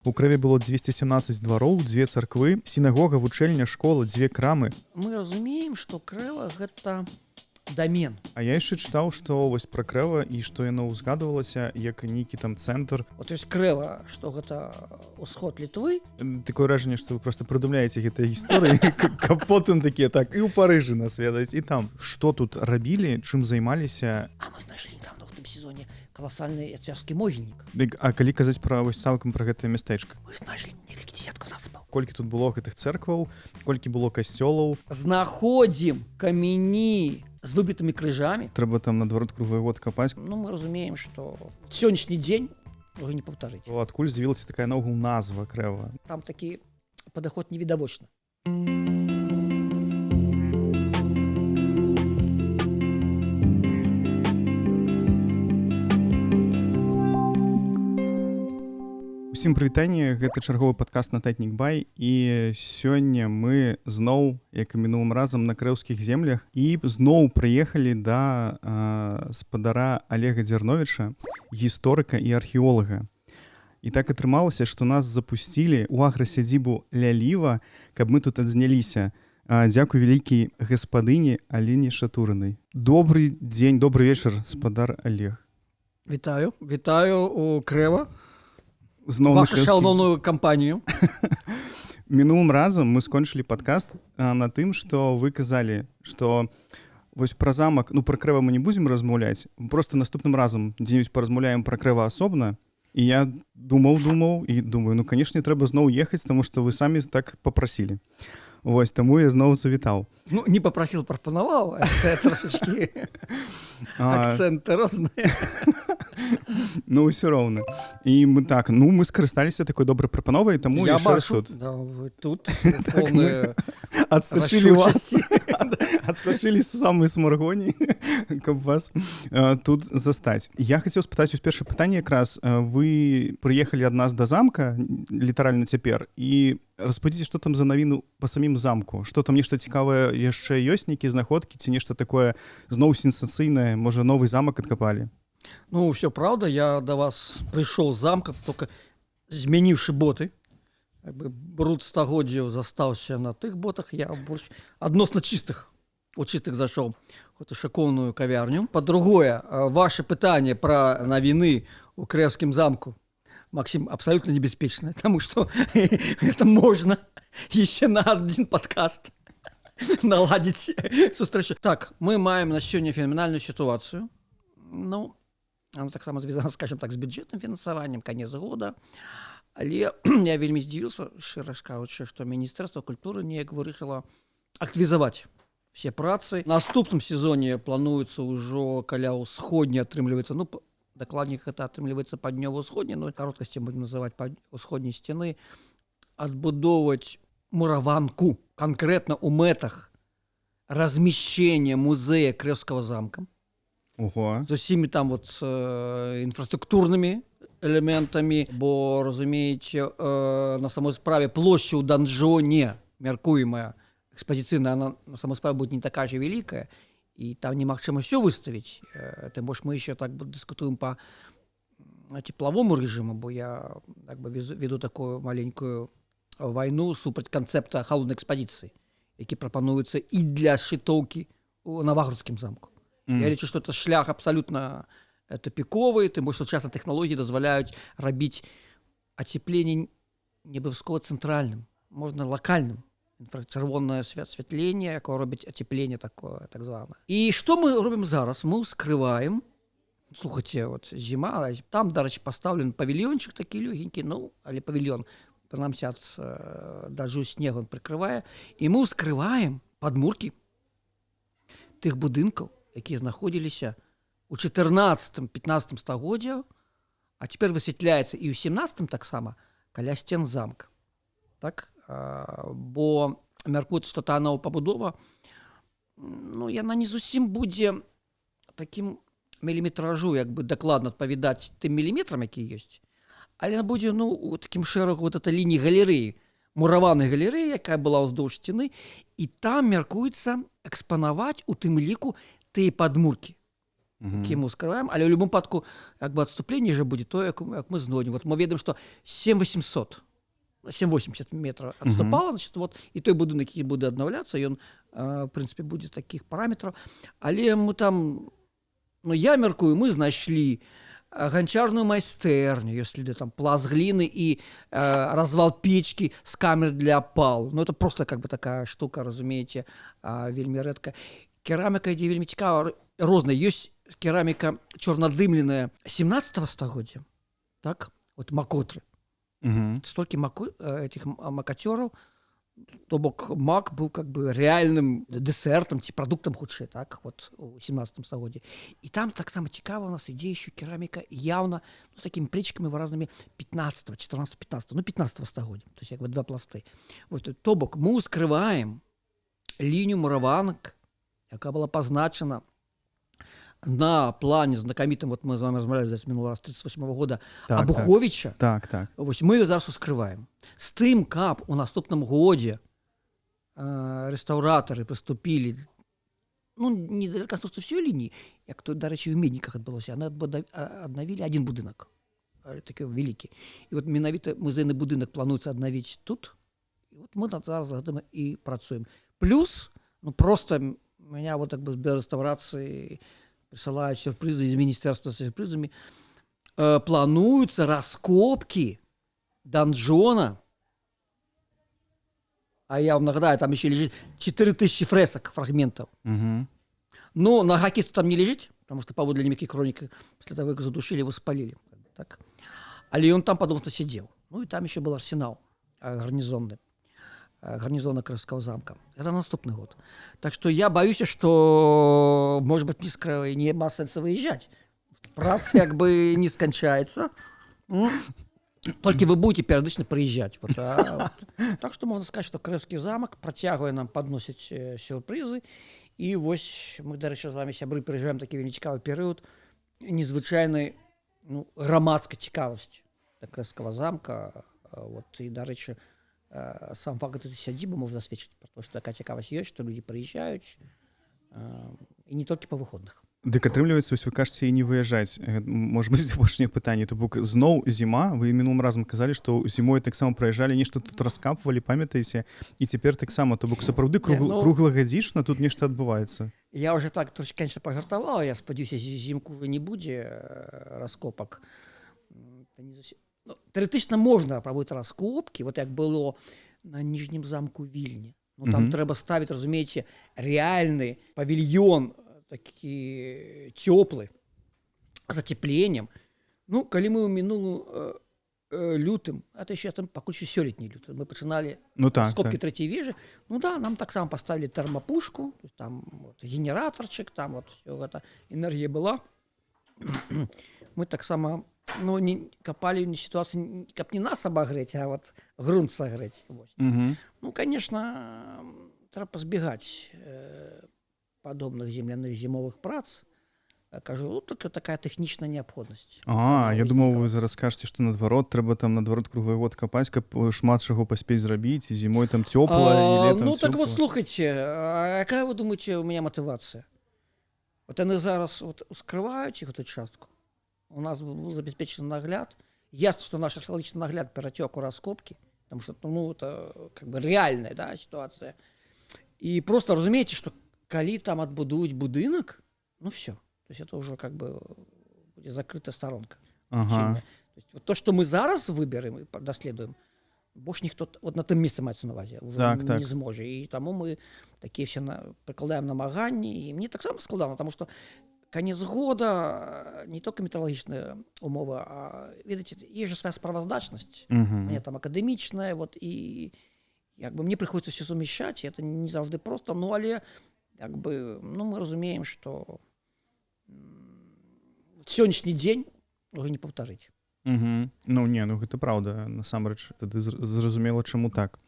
У Крэве было 217 двароў, 2 царквы, сінагога, вучэльня, школа, 2 крамы. Мы разумеем, што Крэва гэта дамен. А я яшчэ чытаў, што вось пра Крэва і што яно ўзгадывалася як нейкі там цэнтр. Вот ёсць Крэва, што гэта ўсход Літвы. Такое ўражанне, што вы просто прыдумляеце гэтыя гісторыі, каб потым такія так і ў Парыжы нас ведаць, і там. Што тут рабілі, чым займаліся? А мы знайшлі недавно ў тым сезоне каласальны цяжкі могільнік. А калі казаць пра вось цалкам пра гэтае мястэчка? Мы знайшлі некалькі дзесяткаў насыпаў. Колькі тут было гэтых цэркваў, колькі было касцёлаў? Знаходзім камяні з выбітымі крыжамі. Трэба там наадварот круглы год капаць. Ну, мы разумеем, што сённяшні дзень уже не паўтарыць. Адкуль з'явілася такая наогул назва Крэва? Там такі падаход невідавочны. Усім прывітанне, гэта чарговы падкаст «Нататнік Бай», і сёння мы зноў, як і мінулым разам, на крэўскіх землях і зноў прыехалі да спадара Олега Дзярновіча, гісторыка і археолага. І так атрымалася, што нас запусцілі ў аграсядзібу Ляліва, каб мы тут адзняліся. Дзякуй вялікі гаспадыні Аліне Шатурынай. Добры дзень, добры вечар, спадар Олег. Вітаю у Крэва. Вашу шалоўную кампанію. Мінулым разам мы скончылі падкаст на тым, што вы казалі, што вось пра замак, ну пра Крэва мы не будзем размаўляць, просто наступным разам дзе-небудзь паразмаўляем пра Крэва асобна. І я думаў і думаю, ну канешне трэба зноў ехаць, таму што вы самі так папрасілі. Вось, таму я зноў завітаў. Ну, не папрасіл, прапанаваў, трошачкі акцэнты розныя. Ну, ўсё роўна. І мы так, ну, мы скарысталіся такой добрай прапановай, таму я яшчэ раз тут. Да, вы тут поўныя адсачылі вас. Адсачылі самыя смаргоні, каб вас тут застаць. Я хацеў спытаць вось першае пытанне якраз. Вы прыехалі ад нас да замка, літаральна цяпер, і распавядзіце, што там за навіну па самім замку? Што там нешта цікавае яшчэ ёсць, нейкія знаходкі, ці нешта такое зноў сенсацыйнае, можа, новы замак адкапалі? Ну, ўсё праўда, я да вас прыйшоў з замка, толькі змяніўшы боты. Бруд стагоддзяў застаўся на тых ботах, я больш адносна чыстых зайшоў у шыкоўную кавярню. Па-другое, ваше пытанне пра навіны ў Крэўскім замку, Максим, абсолютно небеспечная, потому что это можно еще на один подкаст наладить сустрэчу. Так, мы маем на сёння феноменальную ситуацию. Ну, она так само звязана, скажем так, с бюджетным фінансаваннем, конец года. Але я вельмі здзівіўся, шчыра кажучы, што Міністэрства культуры неяк вырашыла актывізаваць все працы. На наступным сезоне плануецца ўжо каля ўсходняй атрымліваецца, ну, дакладней гэта атрымліваецца паўднёва-ўсходняй, но кароткасці будем называць ўсходняй сцяны, адбудоўваць мураванку канкрэтна ў мэтах размяшчэння музея Крэўскага замка. Ого. З усімі там вот інфраструктурнымі элементамі, бо, разумееце, на самой справе плошча ў данжоне, мяркуемая экспазіцыйная, она на самой справе будет не такая же вялікая, и там немагчыма все выставить. Тым больш мы еще так дискутуем по тепловому режиму, бо я как бы веду такую маленькую войну супраць канцэпта холодной экспозиции, які прапануецца і для шытоўкі у Наваградскім замку. Я лічу, что это шлях абсолютно тупиковый, тым больш часто тэхналогіі дазваляюць рабіць ацепленне не абавязкова цэнтральным, можна локальным. Инфрачырвонное освятление, якое робіць ацепленне такое, так званае. І што мы робім зараз? Мы скрываем, слухайте, вот зима, там, дарэчы, пастаўлены павільёнчык такі лёгенькі, ну, але павільён, прынамсі ад дажджу снегу прыкрывае, і мы скрываем падмуркі тых будынкаў, якія знаходзіліся у 14-15 стагоддзях, а цяпер высвятляецца і ў 17 таксама каля сцен замка. Так? Бо мяркуецца, што та нова пабудова, ну, яна не зусім будзе такім міліметражу, як бы дакладна адпавядаць тым міліметрам, які ёсць, але яна будзе, ну, у такім шэрагу вот этой лініі галерэі, мураванай галерэі, якая была ўздоўж сцяны, і там мяркуецца экспанаваць у тым ліку тыя падмуркі. які мы ўскрываем, але ў любым падку як бы адступленне же будзе тое, як мы знойдзем. Вот мы ведаем, што 7800 780 метров адступала, значит, вот, і той будынак, які будзе аднаўляцца, ён, в прынцыпе, будзе такіх параметраў. Але мы там, ну, я мяркую, мы знайшлі ганчарную майстэрню, ёсць следы, там, пласт гліны і развал печкі з камер для опалу. Ну, это просто как бы такая штука, разумееце, вельмі рэдка. Кераміка ідзе вельмі цікава, розная. Ёсць кераміка чорнадымленая 17-го стагоддзя, так? Вот макотры. Столькі этих макацёраў, то бок мак быў как бы реальным дэсертам ці прадуктам хутчэй, так, вот у 17 стагоддзі. І там таксама цікава у нас ідзе еще кераміка явно, ну, с такими плечиками выразнымі 15, 14, 15, ну, 15 стагоддзя, то есть як бы два пласты. Вот, то бок мы ускрываем лінію мураванак, яка была пазначана на плане знакамітым, вот мы з вами размаўлялі за мінулы раз 38-го года, так, Абуховіча. Так. Вось мы ее зараз ускрываем. З тым, каб у наступным годзе рэстаўратары прыступілі, ну, не да рэканструкцыі ўсёй лініі, як то, дарэчы, у Медніках адбылося, яны аднавілі адзін будынак, такі вялікі. І вот менавіта музейны будынак плануецца аднавіць тут, і вот мы зараз гэтым і працуем. Плюс, ну, просто меня вот так бы без рэстаўрацыі присылают сюрпризы из министерства с сюрпризами. Плануются раскопки донжона. А я вам нагадаю, там еще лежит 4000 фресок, фрагментов. Но на гакисту там не лежит, потому что паводле немецких хроник после того, как задушили, его спалили. Так. Але он там, подобно, сидел. Ну и там еще был арсенал гарнизонный. Гарнизона Крымского замка. Это наступный год. Так что я боюсь, что, может быть, не има сенса выезжать. Праца как бы не скончается. Только вы будете периодично приезжать. Вот, так что можно сказать, что Крымский замок працягвае нам подносить сюрпризы. И вось мы, дарэчы, з вами, сябры, переживаем такі вельмі цікавы перыяд незвычайнай, ну, грамадскай цікавасці да Крымского замка. Вот, и, дарэчы, сам факт этой сядзібы можа засведчыць про то, што такая цікавасць ёсць, што людзі прыязджаюць, і не толькі па выходных. Дык атрымліваецца, вось вы кажаце, і не выязджаць. Можа быць, апошняе пытанне. То бок зноў зіма, вы мінулым разам казалі, што зімой таксама праязджалі, нешта тут раскапвалі, памятаеце, і цяпер таксама, то бок сапраўды круглагадзічна тут нешта адбываецца. Я уже так трошки, конечно, пажартавала, я спадзяюся, зімку ўжо не будзе раскопак. Не зусім. Ну, теоретично можна проводити розкопки, от як було на Ніжнім замку Вільні. Ну, там треба ставити, розумієте, реальний павільйон, такий теплий, з затепленням. Ну, коли ми в минулому лютым, это еще там покуль еще сёлетний лютый, мы починали раскопки третьей вежи, ну да, нам так само поставили термопушку, там вот, генераторчик, там вот все это, энергия была. Мы так само, ну, не копали в ситуации, как не нас обогреть, а вот грунт согреть. Ну, конечно, треба позбегать подобных земляных зимовых прац. Кажу, ну, только такая технічна неабходнасць. Я думаў, вы зараз скажаце, што наадварот, трэба там наадварот круглы год капаць, каб шмат чаго паспець зрабіць, і зімой там цёпла, і летам ну, цёпла. Так вот, слухайте, а якая, вы думаете, у меня мотивация? Вот яны зараз вот ускрываюць іх эту частку. У нас был забеспечен нагляд. Ясно, что наш археологический нагляд перетек у раскопки, потому что, ну, это как бы реальная, да, ситуация. И просто разумеете, что коли там отбудують будинок, ну, все. То есть это уже как бы будет закрытая сторонка. То есть вот то, что мы зараз выберем и доследуем, больше никто вот на том месте мається на увазі уже не зможе. И тому мы такие все прикладаем намагання. И мне так само складно, потому что конец года не только метеорологічная умова, а, видите, есть же своя справаздачность. Мне там академичная, вот, и как бы мне приходится все совмещать, и это не завжди просто, ну, але как бы, ну, мы разумеем, что сённяшні дзень уже не паўтарыць. Ну, не, ну, гэта праўда, насамрэч, тады зразумела, чаму так.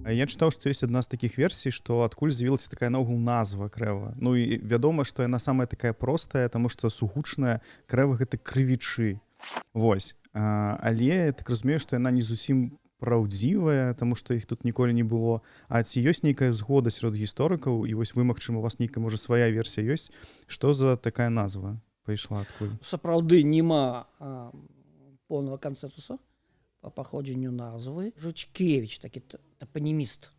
Я чытаў, што ёсць адна з такіх версій, што адкуль з'явілася такая наогул назва крэва. Ну, і вядома, што яна самая такая простая, таму што сугучная крэва — гэта крывічы. Вось. Але я так разумею, што яна не зусім праўдзівая, таму што іх тут ніколі не было. А ці ёсць нейкая згода сярод гісторыкаў, і вось вы, магчыма, у вас нейкая, можа, свая версія ёсць, што за такая назва пайшла адкуль? Сапраўды няма поўнага кансэнсуса па паходжанню назвы. Жучкевіч, такі тапаніміст,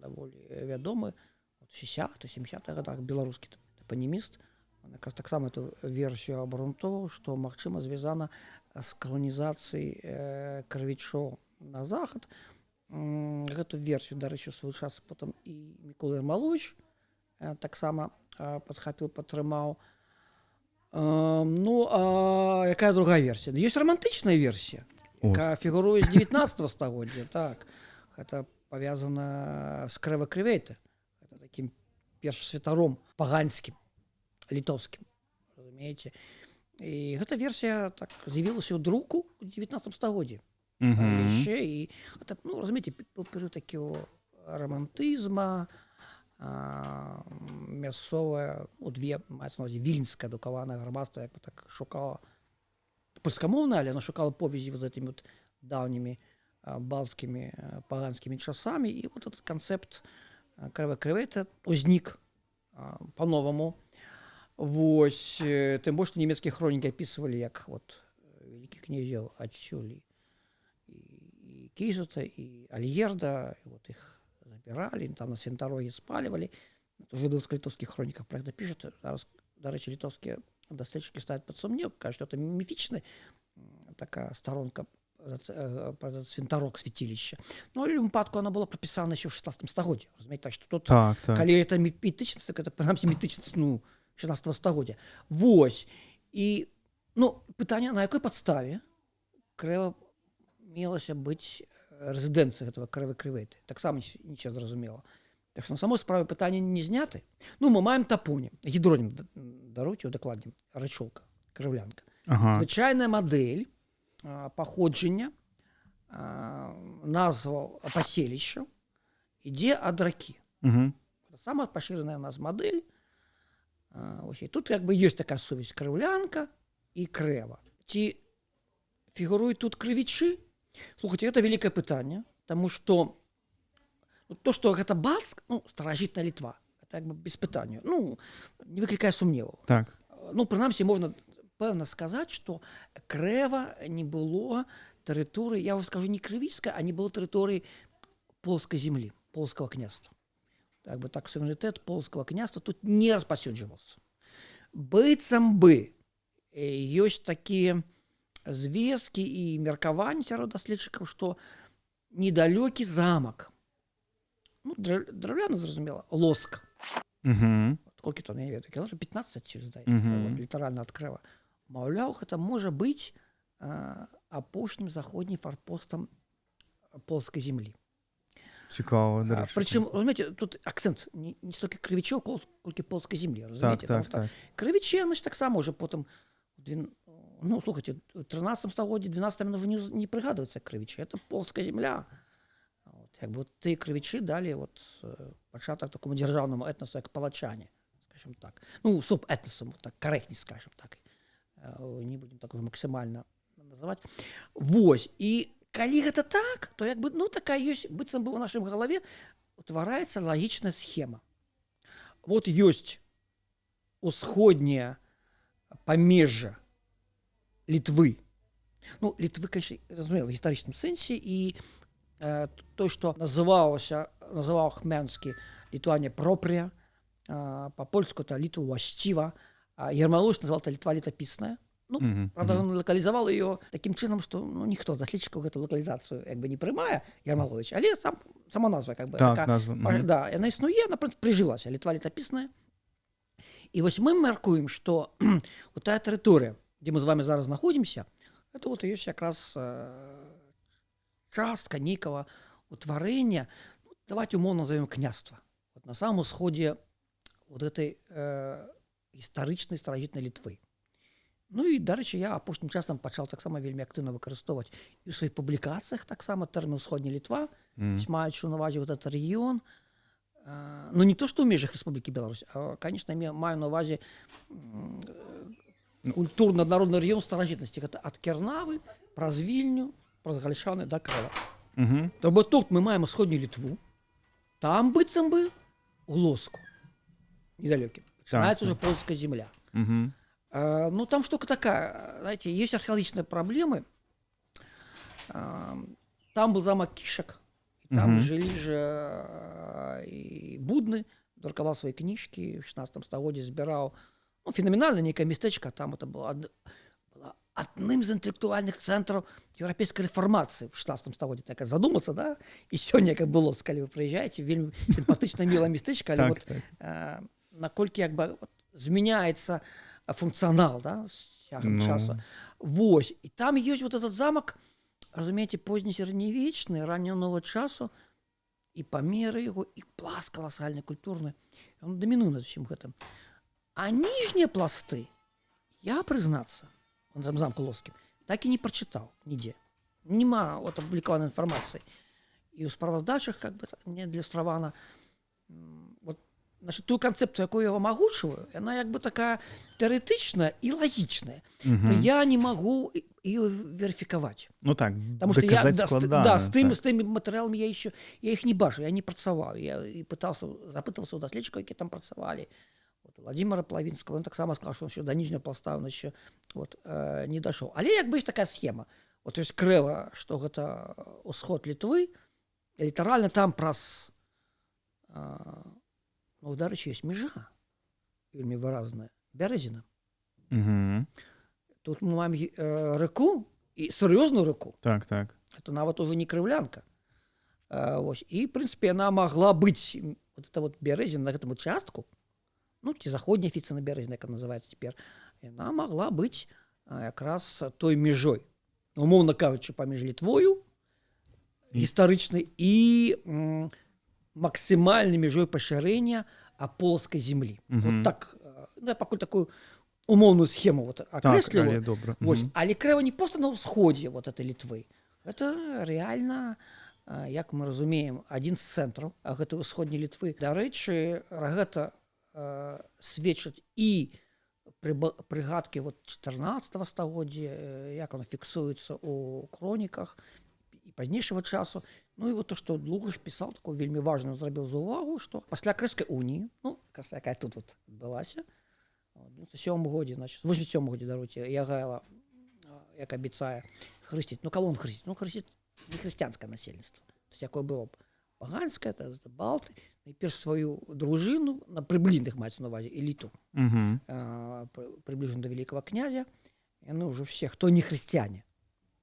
даволі вядомы, у 60-70-х годах, беларускі тапаніміст, якраз таксама эту версію абрунтоўваў, што, магчыма, звязана з каланізацыяй крывічоў на захад. Гэту версію, дарэчы, у свой час потым і Мікола Ярмаловіч таксама падхапіў, падтрымаў. Ну, а якая другая версія? Ёсць романтычная версія, якая фігуруе з 19 стагоддзя. Так, гэта павязана з Крэва-Крывейта. Гэта такім першасвятаром паганскім, літоўскім, разумееце. І гэта версія так з'явілася ў друку ў 19 стагоддзі. Яшчэ і гэта, ну, разумееце, перыяд такого романтызма, мясцовая, ну, маецца на ўвазе вільнскае адукаванае грамадства, як бы так шукала польскамоўнае, але оно шукала повязі вот з этими вот даўнімі балцкімі паганскімі часамі, і вот этот канцэпт Крэва-Крывейта узнік по-новаму. Вось, тым больш, што нямецкія хронікі апісвалі, як вот вялікі князёў адсюль і Кізута, і Альгерда, і вот іх забіралі, там на свінтарогі спалівалі. Это уже беларуска-літоўскіх хроніках пра гэта пішуць. Зараз, дарэчы, літоўскія даследчыкі ставяць пад сумнеў, кажуць, што это міфічная такая сторонка про свінтарок святилища. Ну, але ў выпадку она была прапісана еще ў 16 стагоддзі. Разумееце, так што тут, калі это мітычнасць, так это, прынамсі, мітычнасць, ну, 16 стагоддзя. Вось. І, ну, пытанне, на якой падставе Крэва мелася быць рэзідэнцыяй гэтага Крэва-Крывейта. Таксама нічого зразумела. Так што на самой справе пытанне не зняты. Ну, мы маем тапонім, гідронім, даруйце, удакладнім, рачулка, крыўлянка. Звычайная мадэль паходжання назваў паселішча ідзе ад ракі. Самая пашыраная у нас мадэль. Тут як бы ёсць такая сувязь крыўлянка і Крэва. Ці фігуруюць тут крывічы? Слухайте, это вялікае пытанне, таму што то, што гэта Бацк, ну, старажытная Літва, это як бы без пытання, ну, не выклікае сумневаў. Так. Ну, прынамсі, можна пэўна сказаць, што Крэва не было тэрыторыі, я ўжо скажу, не крывічскай, а не было тэрыторыі полскай землі, полскага княства. Як бы так, суверэнітэт полскага княства тут не распаўсюджваўся. Быццам бы ёсць такія звесткі і меркаванні сярод даследчыкаў, што недалёкі замак, ну, драўляны, зразумела, Лоск. Колькі там, я не ведаю, кілометраў 15 адсюль, здаецца, літаральна ад Крэва. Маўляў, гэта можа быць апошнім заходнім фарпостам полскай землі. Цікава, дарэчы. Прычым, разумееце, тут акцэнт не столькі крывічоў, колькі полскай землі, разумееце? Так. Крывічы, яны ж таксама ўжо потым, ну, слухайте, в 13 стагоддзі, 12 уже не прыгадваецца крывічы. Это полская земля. Вот, як бы тыя крывічы далі вот пачатак такому дзяржаўнаму этнасу, як палачане, скажем так. Ну, субэтнасу, так карэктней, скажем так. Не будем так уже максімальна называць. Вось. І калі гэта так, то як бы, ну, такая ёсць, быццам бы ў нашым галаве утвараецца лагічная схема. Вот ёсць усходняе памежжа Літвы. Ну, Літвы, конечно, разумела, в гістарычным сэнсе, і той, што называў Хмянскі Літуанія пропрыя, па-польску это Літва ўласціва, Ярмаловіч назваў это Літва летапісная. Ну, правда, он локалізаваў ее такім чынам, што, ну, ніхто з даследчыкаў гэту локалізацыю як бы не прымае, Ярмаловіч, але сама назва как бы так, така, назва. Да, яна існуе, яна прыжылася, Літва летапісная. І вось мы мяркуем, што у тая тэрыторыя, дзе мы з вами зараз знаходзімся, это вот ёсць якраз частка нейкага утварэння, ну, давайте умоўна назовем княства. Вот на самом усходзе вот этой гістарычнай старажытнай Літвы. Ну і, дарэчы, я апошнім часам пачаў таксама вельмі актыўна выкарыстоўваць і ў сваіх публікацыях таксама тэрмін «Усходняя Літва», маючы на ўвазе вот этот рэгіён. Ну, не то, што ў межах Рэспублікі Беларусь, а, конечно, маю на ўвазе культурна-народны рэгіён старажытнасці. Гэта ад Кернавы, праз Вільню, праз Гальчаны да Крэва. То бо тут мы маем усходнюю Литву, там быццам бы у Лоску, недалеким. Начинается уже польская земля. Ну, там штука такая, знаете, есть археологические проблемы. Там был замок Кишек, и там жили же и Будны, друковал свои книжки, в 16 стагодзе збіраў. Ну, феноменальна нейкае местечко, там это было адным з інтэлектуальных цэнтраў еўрапейскай рэфармацыі в 16 стагодзе. Так задумацца, да? І сёння, як было, калі вы прыязджаеце, вельмі сімпатычна мілае местечко, але вот наколькі як бы змяняецца функцыянал, да, з цягам часу. Вось, і там ёсць вот этот замак, разумееце, позднесярэднявечны, раннего нового часу, і памеры яго, і пласт каласальны, культурны. Ён дамінуе над усім гэтым. А ніжнія пласты, я, прызнацца, на замку Лоскім, так і не прачытаў нідзе. Нема вот апублікаванай інфармацыі. І ў справаздачах как бы не адлюстравана. Вот, значит, ту канцэпцыю, якую я вам агучваю, яна як бы такая тэарэтычная і лагічная. Но я не магу ее верификовать. Ну так, потому что я складана, с теми материалами я их не бачу, я не працаваў. Я и запытывался у даследчиков, які там працавалі. Вот, у Владимира Половинского, он так само сказал, что он еще до нижнего пласта он еще вот, не дошел. Але як бы есть такая схема. Вот, то есть крэва, что это усход Литвы, літаральна там праз ну, дарэчы, есть межа вельмі выразная, Бярэзіна. Тут мы маем рэку, і сур'ёзную рэку. Так. Это нават уже не крыўлянка. Вось. І, в прынцыпе, яна магла быць, вот это вот Бярэзіна на гэтым участку, ну, ці заходняя афіцыйна Бярэзіна, як она называецца цяпер, яна магла быць якраз той межой. Умоўна кажучы, паміж Літвою гістарычнай і максімальнай межой пашырэння полоцкай землі. Вот так, ну, я пакуль такую умоўную схему вот акрэсліваю. Так, але крэва не проста на ўсходзе вот этой Літвы. Это реально, як мы разумеем, адзін з цэнтраў гэтай усходняй Літвы. Дарэчы, гэта сведчаць і прыгадкі вот 14 стагоддзя, як оно фіксуецца ў хроніках і пазнейшага часу. Ну і вот то, што Лугаш пісаў, такую вельмі важную зрабіў за ўвагу, што пасля Крэскай уніі, ну, якая тут вот адбылася, в 97 годзе, значит, 87 годзе, даруйте, Ягайла, як абяцае, хрысціць. Ну, кого он хрысціць? Ну, хрысціць не хрысціянскае насельніцтва. То есть, якое было паганскае, это балты, найперш сваю дружыну, на прыбліжных маецца на ўвазе, эліту, прыбліжную до великого князя, яны ўжо все, хто не хрысціяне.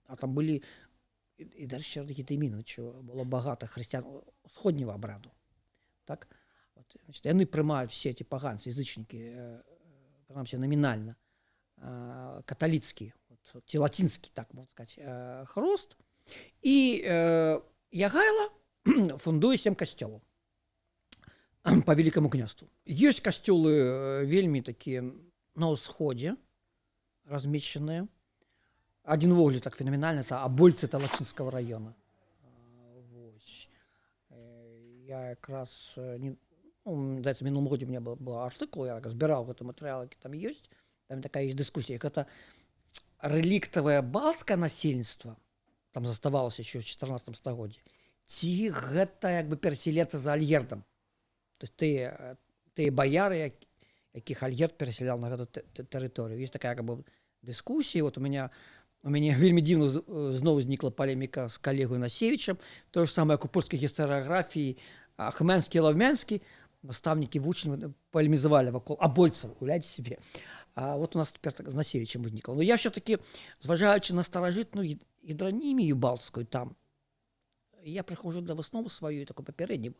А там былі, і дарэчы, Рахіта Іміновича, было багата хрысціян усходнего абраду. Так? Вот, значит, яны прымаюць все эти паганцы, язычнікі, принамсі номінальна, каталіцкі, ці лацінскі, так можна сказаць, хрост. І Ягайла фундуе 7 касцёлаў по Великому княству. Ёсць касцёлы вельмі такія на ўсходзе размешчаныя. Адзін вуглед так феноменальны, это Абольцы Талачынскага района. Вось. Я якраз в минулом году у меня был артикул, я разбирал гэты матэрыял, які там ёсць. Там такая есть дискуссия, это реликтовое балцкае насельніцтва, там заставалось еще в 14 стагоддзе, ці гэта як бы пераселенцы за Альгердам. То есть тыя баяры, якіх Альгерд пераселял на гэту тэрыторыю. Есть такая как бы дискуссия. Вот у меня вельмі дзіўна зноў узнікла палеміка з калегой Насевічам. То же самое, як у польскай гістарыяграфіі Хмянскі і Лаўмянскі, наставники вучні полемизовали вокруг Абольцев, уявляете себе. А вот у нас теперь так, с Насевичем возникло. Но я все-таки, зважаючи на старожитную гидронімію балтську там, я прихожу до виснову свою, такой попередній,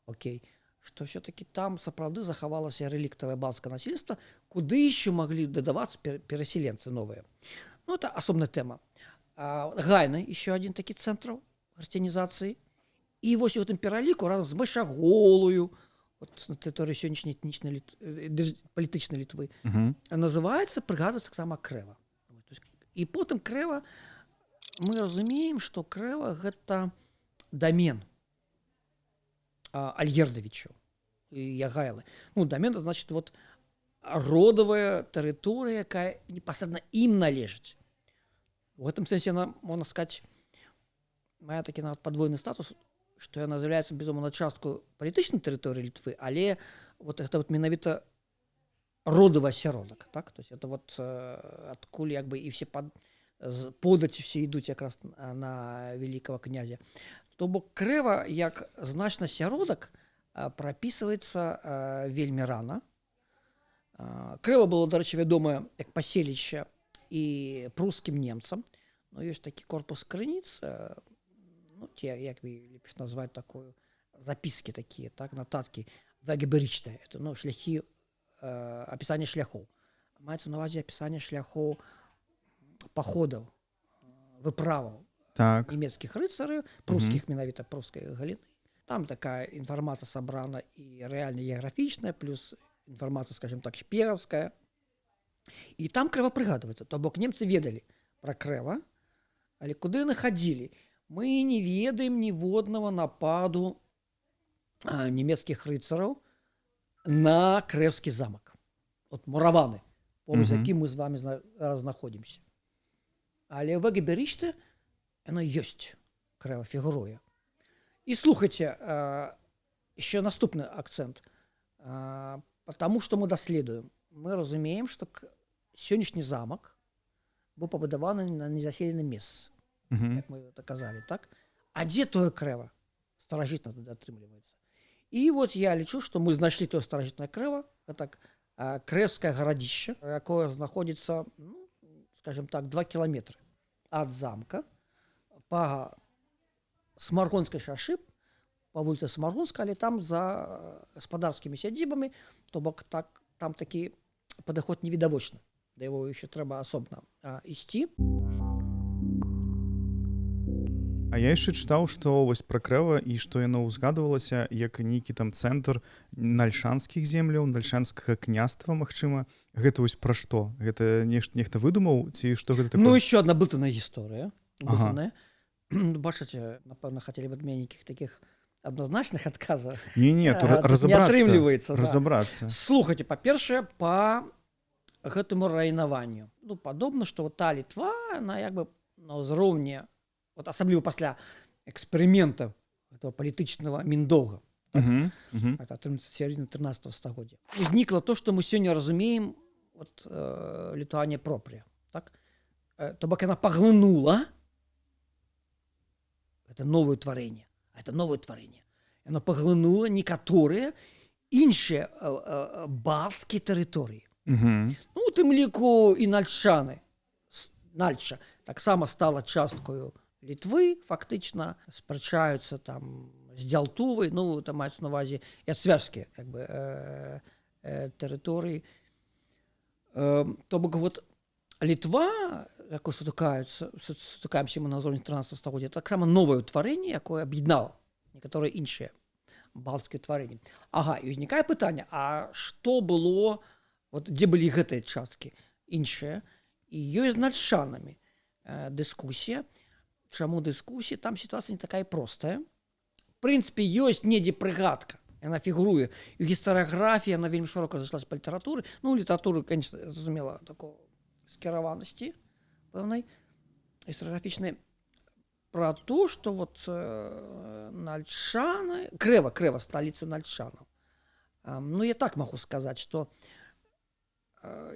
окей, что все-таки там сапраўды захавалася реликтовое балтское насельство, куды еще могли додаваться переселенцы новые. Ну, это особная тема. Гайна, еще один такий центр христианизации. И вот в этом перелику разом с Большоголою, вот на территории сегодняшней этничной политичной Литвы, называется, пригадывается сама Крэва. И потом Крэва, мы разумеем, что Крэва – это домен Альгердовичу и Ягайлы. Ну, домен – это значит вот родовая территория, якая непосредственно им належит. В этом смысле она, можно сказать, мае такі нават падвойны статус, што яна з'яўляецца безумоўна часткаю палітычнай тэрыторыі Літвы, але вот гэта вот менавіта родавы асяродак, так? То есть это вот адкуль як бы і все подаці все ідуць якраз на вялікага князя. То бок Крэва як значны асяродак прапісваецца вельмі рана. Крэва было, дарэчы, вядомае як паселішча і прускім немцам. Ну, ёсць такі корпус крыніц, ну, те, як бы лепш назваць такую, запіскі такія, так, нататкі, вегеберічтае, это, ну, шляхі, апісанне шляхоў. Маецца на ўвазе апісанне шляхоў паходаў, выправаў нямецкіх рыцараў, прускіх, менавіта прускай галіны. Там такая інфармацыя сабрана і рэальна геаграфічная, плюс інфармацыя, скажем так, шпегаўская. І там Крэва прыгадваецца, то бок немцы ведалі пра Крэва, але куды яны хадзілі? Мы не ведаем ніводнага нападу нямецкіх рыцараў на Крэўскі замак. От мураваны, побач з якім мы з вамі знаходзімся. Але вегеберічте, яно ёсць, Крэва фігуруе. І слухайце, еще наступны акцент. Потому что мы даследуем. Мы разумеем, что сённяшні замак быў пабудаваны на незаселеным месцы, як мы это казалі, так? А дзе тое Крэва? Старажытна тады атрымліваецца. І вот я лічу, што мы знайшлі тое старажытнае Крэва, гэта крэўскае гарадзішча, якое знаходзіцца, ну, скажем так, 2 кіламетры ад замка па Смаргонскай шашы, па вуліцы Смаргонска, але там за гаспадарскімі сядзібамі, то бок так, там такі падыход невідавочны. Да яго яшчэ трэба асобна ісці. А я яшчэ чытаў, што вось пра Крэва і што яно ўзгадвалася як нейкі там цэнтр нальшанскіх земляў, нальшанскага княства, магчыма. Гэта вось пра што? Гэта нехта выдумаў ці што гэта такое? Ну, еще одна блытаная гісторыя. Блытаная. Бачыце, напэўна, хацелі б ад мяне нейкіх такіх адназначных адказаў. Не, то разабрацца. Слухайце, па-першае, па гэтаму раінаванню. Ну, падобна, што вот та Літва, она як бы на ўзроўні, вот асабліва пасля эксперымента этого палітычнага Міндога, это атрымаецца сярэдзіна 13 стагоддзя, узнікла то, што мы сёння разумеем вот Літуанія пропрыя, так? То бок яна паглынула это новае тварэнне. Это новое творение. Оно поглынуло некаторыя іншыя балцкія тэрыторыі. Ну, у тым ліку і Нальшаны. Нальча таксама стала часткаю Літвы, фактычна спрачаюцца там з Дзялтувай, ну, там маецца на ўвазе і связскія как бы тэрыторыі. То бок вот Літва, якой сутыкаемся мы на ўзроўні 13 стагоддзя, таксама новае ўтварэнне, якое аб'яднала некаторыя іншыя балцкія ўтварэнні. Ага, і ўзнікае пытанне, а што было, вот, дзе былі гэтыя часткі іншыя? І ёсць з нальшанамі дыскусія. Чаму дыскусія? Там сітуацыя не такая простая. В прынцыпе, ёсць недзе прыгадка. Яна фігуруе. І ў гістарыяграфіі яна вельмі шырока зайшлася па літаратуры. Ну, літаратуры, конечно, зразумела, такого скіраванасці пэўнай гістарыяграфічнай, про то, что вот Нальчаны, Крэва, столица Нальчанов. Ну, я так могу сказать, что,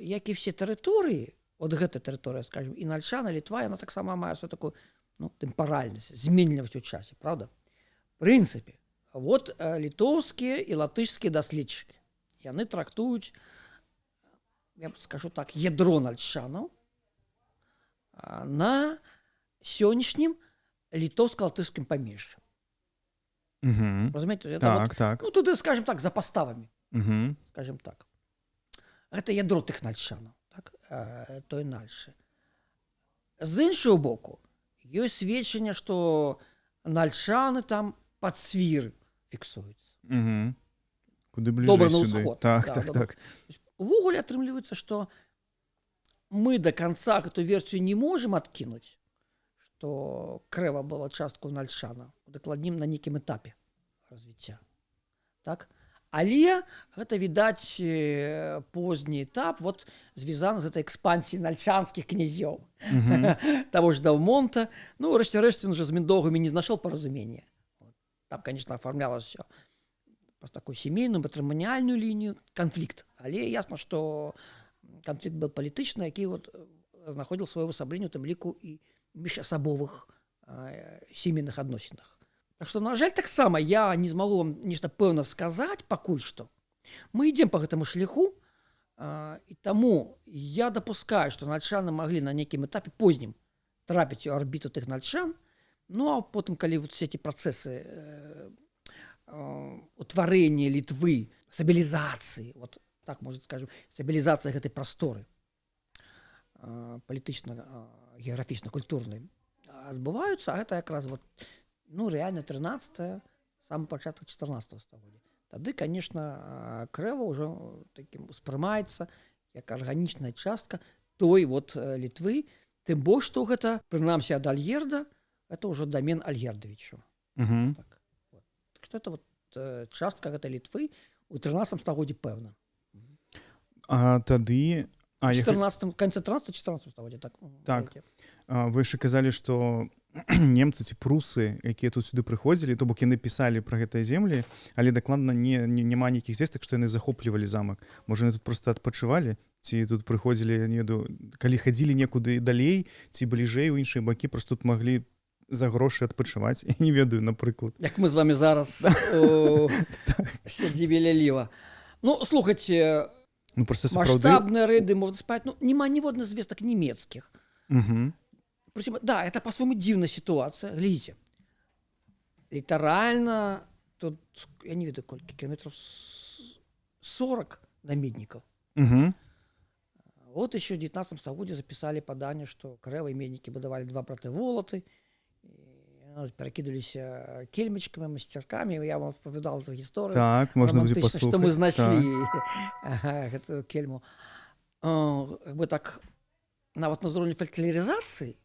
як і все тэрыторыі, вот гэта тэрыторыя, скажем, і Нальчана, Літва, яна таксама мае свою такую, ну, тэмпаральнасць, зменлівасць у часе, правда? В прынцыпе, вот літоўскія і латышскія даследчыкі, яны трактуюць, я скажу так, ядро Нальчанаў на сённяшнім літоўска-латышскім памежжы. Разумееце? Так. Ну, туды, скажем так, за паставамі. Скажем так. Гэта ядро тых Нальчанаў, так? Той Нальшы. З іншого боку, ёсць сведчанне, што Нальчаны там пад свіры фіксуюцца. Куды бліжэй добра на сюды. ўсход. Так. Увогуле атрымліваецца, што мы до конца эту версію не можем адкінуць, што Крэва была частку Нальшана, дакладнім на нейкім этапе развіцця. Так? Але гэта, відаць, позні этап вот звязаны з этой экспансіяй нальчанскіх князёў. Того ж Даўмонта. Ну, рэшце-рэшт, он же з міндоўгамі не знайшоў паразумення. Там, конечно, оформлялось все по такую семейную, патрыманіальную лінію, канфлікт. Але ясна, што канфлікт был палітычны, які вот знаходзіў сваё ўвасабленне, у тым ліку і міжасабовых сямейных адносінах. Так што, на жаль, таксама я не змагу вам нешта пэўна сказаць пакуль што. Мы ідзем па гэтаму шляху, і таму я дапускаю, што нальчаны маглі на нейкім этапе познім трапіць у арбіту тых нальчан, ну а потым, калі вот все эти працэсы утварэння Літвы, стабілізацыі, вот так можна скажем, стабілізацыя гэтай прасторы палітычна-геаграфічна-культурнай адбываюцца, а гэта якраз вот, ну, реально 13-е, самый пачатак 14-го стагоддзя. Тады, конечно, Крэва ўжо такім успрымаецца як арганічная частка той вот Літвы, тым больш, што гэта, прынамсі, ад Альгерда, это ўжо домен Альгердавічаў. Так, вот. Так што это вот частка гэтай Літвы ў 13-м стагоддзі, пэўна. А тады... В 14-м, канцы 13-14 стагоддзя, так. Так. Вы яшчэ казалі, што немцы ці прусы, якія тут сюды прыходзілі, то бок яны пісалі пра гэтыя землі, але дакладна няма нейкіх звестак, што яны захоплівалі замак. Можа, яны тут проста адпачывалі, ці тут прыходзілі, не ведаю, калі хадзілі некуды далей, ці бліжэй у іншыя бакі, проста тут маглі за грошы адпачываць. Я не ведаю, напрыклад. Як мы з вамі зараз у сядзібе Ляліва. Ну, слухайце, масштабныя рэйды, можна спаць, ну, няма ніводных звестак нямецкіх. Причем, да, это по-своему дивная ситуация. Глядите, литерально тут, я не ведаю, сколько километров, 40 до Медников. Вот еще в 19 стагоддзі записали паданне, что Крэва и Медники будовали два протыволоты, перекидывались кельмичками, мастерками. Я вам поведал эту историю. Так, можно будет послушать. Что мы нашли эту кельму. Как бы так, вот на уровне фольклоризации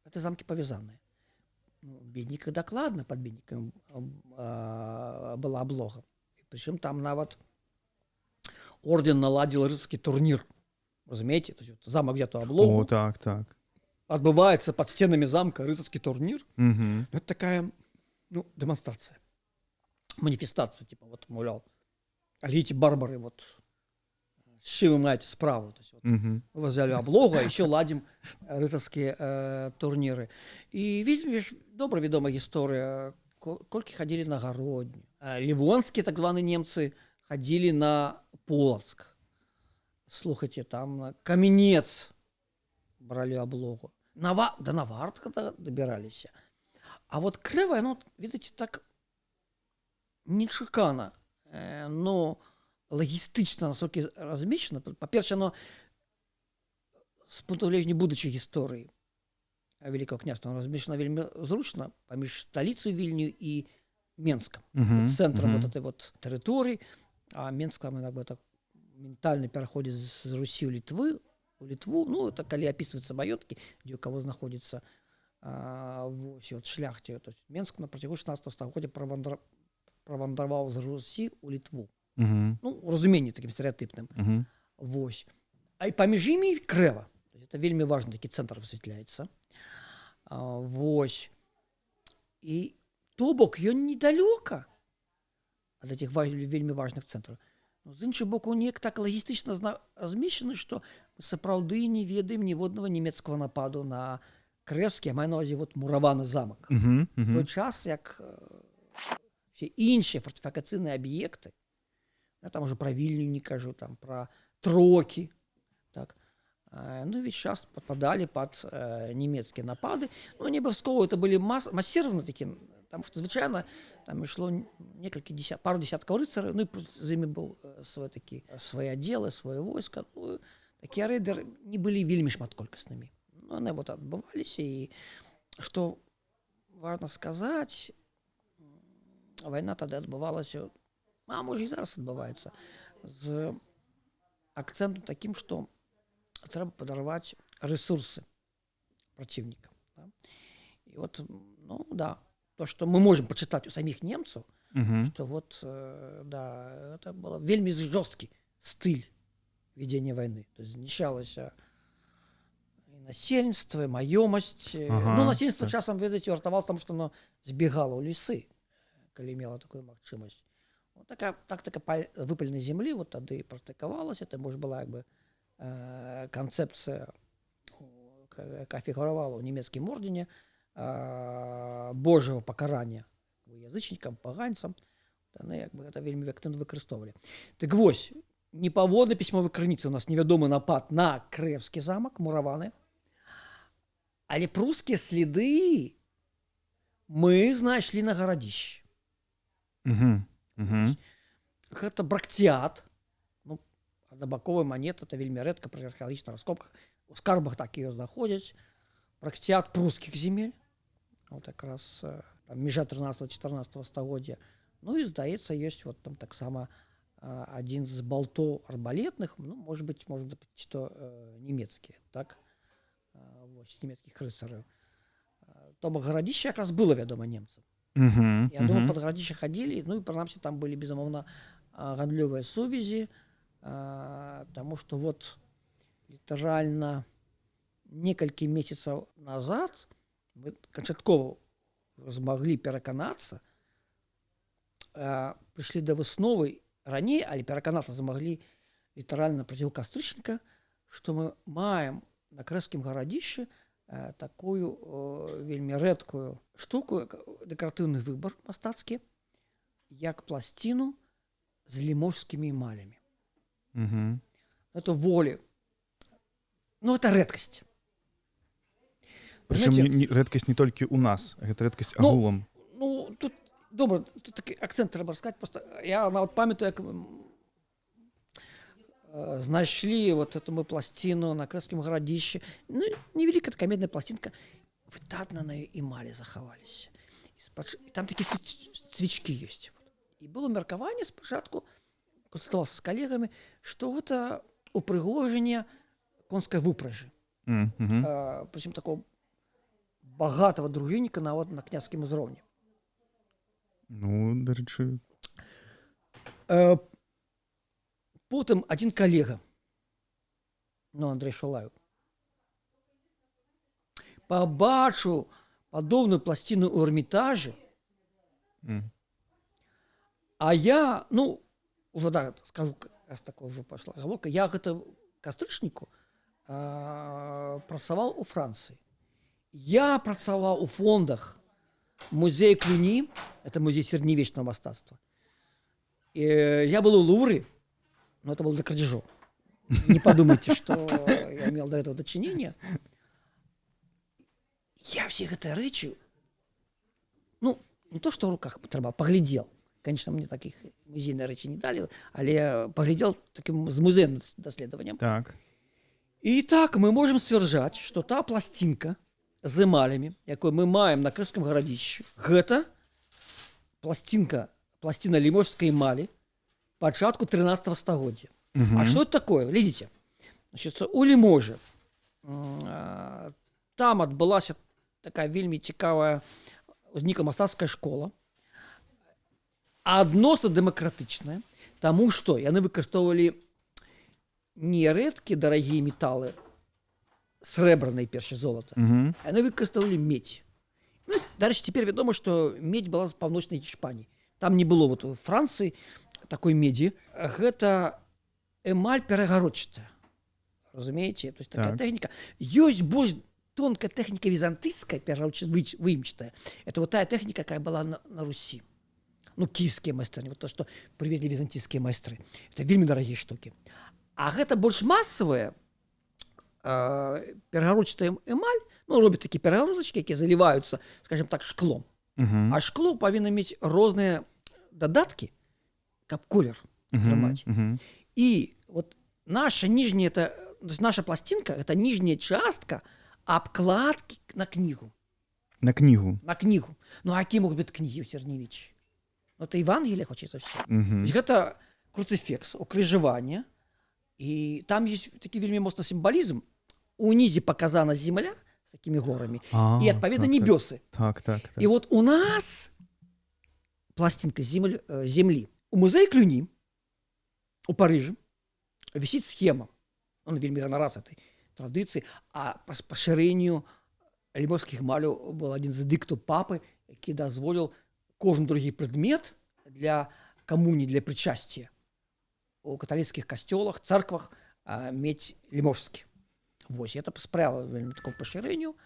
это замки повязанные. Бедника докладно под Бедником была облога. Причем там нават орден наладил рыцарский турнир. Разумеете? То есть, замок взят у облогу. О, так, так. Отбывается под стенами замка рыцарский турнир. Это такая, ну, демонстрация. Манифестация, типа, вот, мовлял, глядите, барбары, вот, с чем вы маете справу. То есть, вот, мы взяли облогу, а еще ладим рыцарские турниры. И, видишь, добра ведомая история, кольки ходили на Городню. Ливонские, так званые немцы, ходили на Полоцк. Слухайте, там на Каменец брали облогу. До Наварта добирались. А вот Крэва, ну, видите, так нечакана, но логістычна настолькі размешчана. Па-перше, оно з пункту гледжання будучай гісторыі Великого княства размешчана вельмі зручна паміж сталіцай Вільню і Менскам, цэнтрам вот этой вот тэрыторыі, а Менскам как бы так ментальна пераходзіць з Русі ў Літву, ну, это калі апісваюцца маёнткі, дзе у каго знаходзіцца вот шляхце. То есть Менск на працягу 16 стагоддзя правандраваў з Русі ў Літву. Ну, у разуменні такім стэрэатыпным. Вось. А і паміж імі Крэва. Это вельмі важны такі цэнтр высвятляецца. Вось. І то бок ён недалёка ад этих вельмі важных цэнтраў. Но з іншага боку, неяк так лагістычна размешчаны, што мы сапраўды не ведаем ніводнага нямецкага нападу на Крэўскі, я маю на ўвазе вот мураваны замак. В той час, як все іншыя фортыфікацыйныя аб'екты, я там уже про Вільню не кажу, там про Трокі, так, ну, весь час подпадали под немецкие напады. Ну, не обов'язково это были массированные такие, потому что, звичайно, там шло пару десятков рыцарей, ну, и за ними был свои отделы, свои войска. Ну, такие рейды не были вельмі шматколькаснымі. Ну, они вот отбывались, и что важно сказать, война тогда отбывалась, а может и зараз отбывается, с акцентом таким, что треба подорвать ресурсы противника. Да? И вот, ну да, то, что мы можем прочитать у самих немцев, Мгм. что вот, да, это был вельми жесткий стиль ведения войны. То есть знищалось и насельніцтва, і маёмасць. Ага, Ну, насельніцтва так. часам, ведаеце, вартавалася, тому што оно збегало ў лесы, калі мела такую магчымасць. Вот такая тактика выпаленной земли вот тады и практиковалась. Это, может, была как бы концепция, которая фигурировала в немецком ордене Божьего покарания язычникам, поганцам. Яны як бы это вельмі актыўна выкарыстоўвалі. Так вось, непаводна пісьмовай крыніцы у нас невядомы напад на Крэўскі замак, мураваны. Але прускія следы мы знайшлі на гарадзішчы. Мгм. Мгм. Гэта бракціат, ну, аднабаковая манета, это вельмі рэдка пры археалагічных раскопках. У скарбах так ее знаходзяць. Бракціат прускіх земель, вот якраз межа 13-14 стагоддзя. Ну і здаецца, ёсць вот там таксама адзін з балтоў арбалетных, ну, может быть, што нямецкія, так? Вось, нямецкіх рыцараў. То бок гарадзішча якраз было вядома немцам. Мгм. Я думаю, Мгм. пад гарадзішча хадзілі, ну і прынамсі там былі, безумоўна, гандлёвыя сувязі, таму што вот літаральна некалькі месяцаў назад мы канчаткова змаглі пераканацца, прыйшлі да высновы раней, але пераканацца змаглі літаральна праціў кастрычніка, што мы маем на Крэўскім гарадзішчы такую вельмі рэдкую штуку, дэкаратыўны выбар мастацкі, як пласціну з ліможскімі эмалямі. Мгм. Это волі. Ну, это рэдкасць. Прычым Знаете, рэдкасць не толькі ў нас, гэта рэдкасць Ну, агулам. ну, тут добра, тут такі акцэнт трэба сказаць. Просто я нават памятаю, як знайшлі вот эту мы пласціну на Крэўскім гарадзішчы. Ну, невялікая такая медная пласцінка. Выдатна на эмалі захаваліся. І там такія цвічкі ёсць. І было меркаванне спачатку, консультаваўся з калегамі, што гэта упрыгожанне конскай выпражы. Мгм. Причем такого богатого дружинника на князскім узроўні. Ну, дарэчы. Потым адзін калега, ну, Андрей Шулаев, пабачыў падобную пласціну ў Эрмітажы, а я, ну, уже да, скажу, раз такое уже пошла гаворка, я гэта кастрычніку працаваў у Францыі. Я працаваў у фондах музея Клюні, это музей средневечного мастацтва. Я был у Лувры, но это было для крадежов. Не подумайте, что я имел до этого дочинения. Я все гэтыя рэчы, ну, не то, что в руках трэба, поглядел. Конечно, мне таких музейных рэчей не дали, але поглядел таким з музейным даследаваннем. Так. І так мы можем сцвярджаць, што та пласцінка з эмалямі, якую мы маем на Крэўскім гарадзішчы, гэта пласціна ліможскай эмалі пачатку 13 стагоддзя. А что это такое? Глядите, значит, у Ліможы там адбылася такая вельмі цікавая узнікла мастацкая школа, адносна дэмакратычная, таму што яны выкарыстоўвалі не рэдкія дарагія металы, срэбранае першае золата, яны выкарыстоўвалі медзь. Ну, дарэчы, цяпер вядома, што медзь была з паўночнай Іспаніі. Там не было вот у Францыі такой медзі. Гэта эмаль перагародчатая. Разумееце? То есть такая тэхніка. Ёсць больш тонкая тэхніка візантыйская, выемчатая. Это вот тая тэхніка, якая была на Русі. Ну, кіевскія майстры, вот то, што прывезлі візантыйскія майстры. Это вельмі дарагія штукі. А гэта больш масавая перагародчатая эмаль, ну, робяць такія перагародачкі, якія заліваюцца, скажем так, шклом. А шкло павінна мець розныя дадаткі, каб колер трымаць. І вот наша ніжняя, наша пласцінка, это ніжняя частка абкладкі на кнігу. На кнігу. На кнігу. Ну, а які могуць быць кнігі ў сярэднявеччы? Ну, это Евангелие, хочется все. Гэта круцыфікс, укрыжаванне. І там ёсць такі вельмі моцны сімвалізм. Унізе паказана земля такими горами. А, И, отповедно, так, небесы. Так. И вот у нас пластинка земли. У музея Клюні у Парижі висить схема. Он вельмі ганараць этой традыцыі, а па пашырэнню ліморскіх эмалю был адзін з эдыктаў папы, які дазволіў кожны другі прадмет для камуні, для прычасця у каталіцкіх касцёлах, царквах мець ліморскі. Вось, это паспрыяла вельмі такому пашырэнню.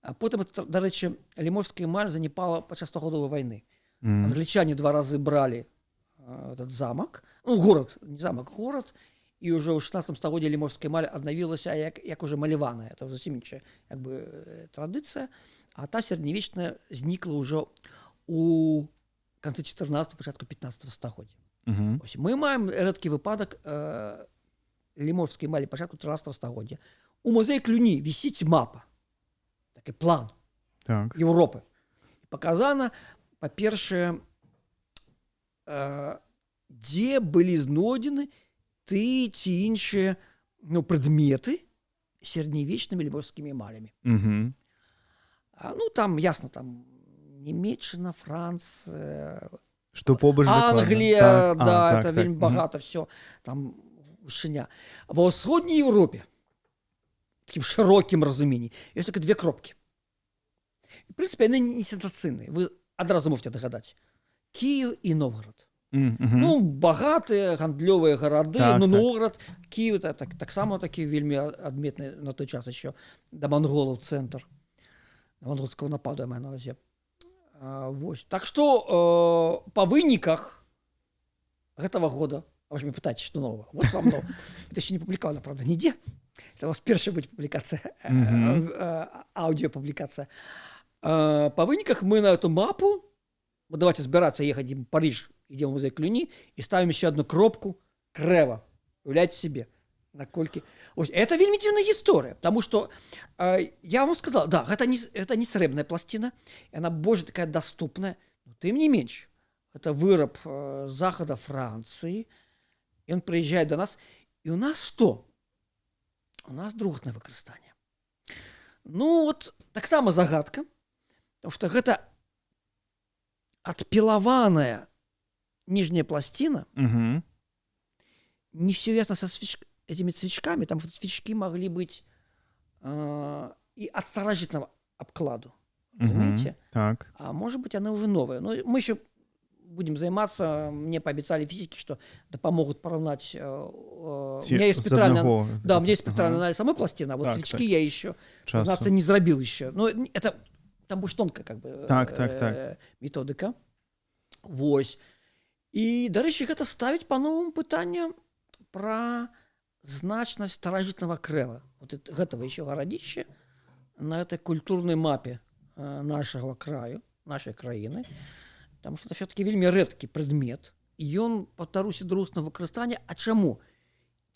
А потым, дарэчы, ліморская эмаль занепала падчас стагодовай вайны. Англічане 2 разы бралі этот замак, ну, горад, не замак, горад, і ўжо ў 16 стагоддзі ліморская эмаль аднавілася як уже маляваная. Это зусім іншая як бы традыцыя. А та сярэднявечная знікла ўжо у канцы 14-го, пачатку 15-го стагоддзя. Ось, мы маем рэдкі выпадак ліморскай эмалі пачатку 13-го стагоддзя. У музеі Клюні вісіць мапа, такі план Еўропы. Паказана, па-першае, дзе былі знойдзены ты ці іншыя прадметы сярэднявечнымі ліморскімі эмалямі. Ну, там, ясна, там Нямецчына, Францыя, Англія, да, это вельмі багата все, там вышыня. Ва ўсходняй Еўропе, такім шырокім разуменні, ёсць толькі 2 кропкі. В прынцыпе, яны не сенсацыйныя. Вы адразу можете дагадаць. Кіев і Новгород. Ну, багатыя гандлёвыя гарады, но Новгород, Кіев, таксама такі вельмі адметны на той час еще да монголаў цэнтр, монгольскага нападу, я маю на ўвазе. Вось. Так што па выніках гэтага года, вы ж мне пытаеце, што новага, вот вам новага. Это еще не публиковано, правда, нигде. Это у вас першая будет публикация, аудиопубликация. По выніках мы на эту мапу, вот давайте збираться ехать в Париж, идем в музей Клюні, и ставим еще одну кропку Крэва. Уявляйте себе, наколькі... Ось, это вельмі дзіўная гісторыя, потому что я вам сказал, да, это не срэбная пластина, она больше такая доступная, но тым не менш, это выраб захада Франции, и он приезжает до нас, и у нас что? У нас друготнае выкарыстанне. Ну, вот таксама загадка, потому что гэта адпілаваная ніжняя пластина, не все ясно со этими свечками, там что свечки могли быть и от старожитного обкладу, понимаете? Так. А может быть, она уже новая. Но мы еще будем заниматься, мне пообещали физики, что да помогут поравнять. У меня есть спектральный, да, у меня есть спектральный анализ самой пластины, а вот свечки я еще, признаться, не зробил еще. Но это там больше тонкая как бы методика. Вось. І, дарэчы, гэта ставіць па-новаму пытанне пра значнасць старажытнага Крэва. Вот гэтага еще гарадзішча на этой культурнай мапе нашага краю, нашай краіны. Потому что это все-таки вельмі рэдкі прадмет. І ён, паўтаруся, друготнага выкарыстання. А чаму?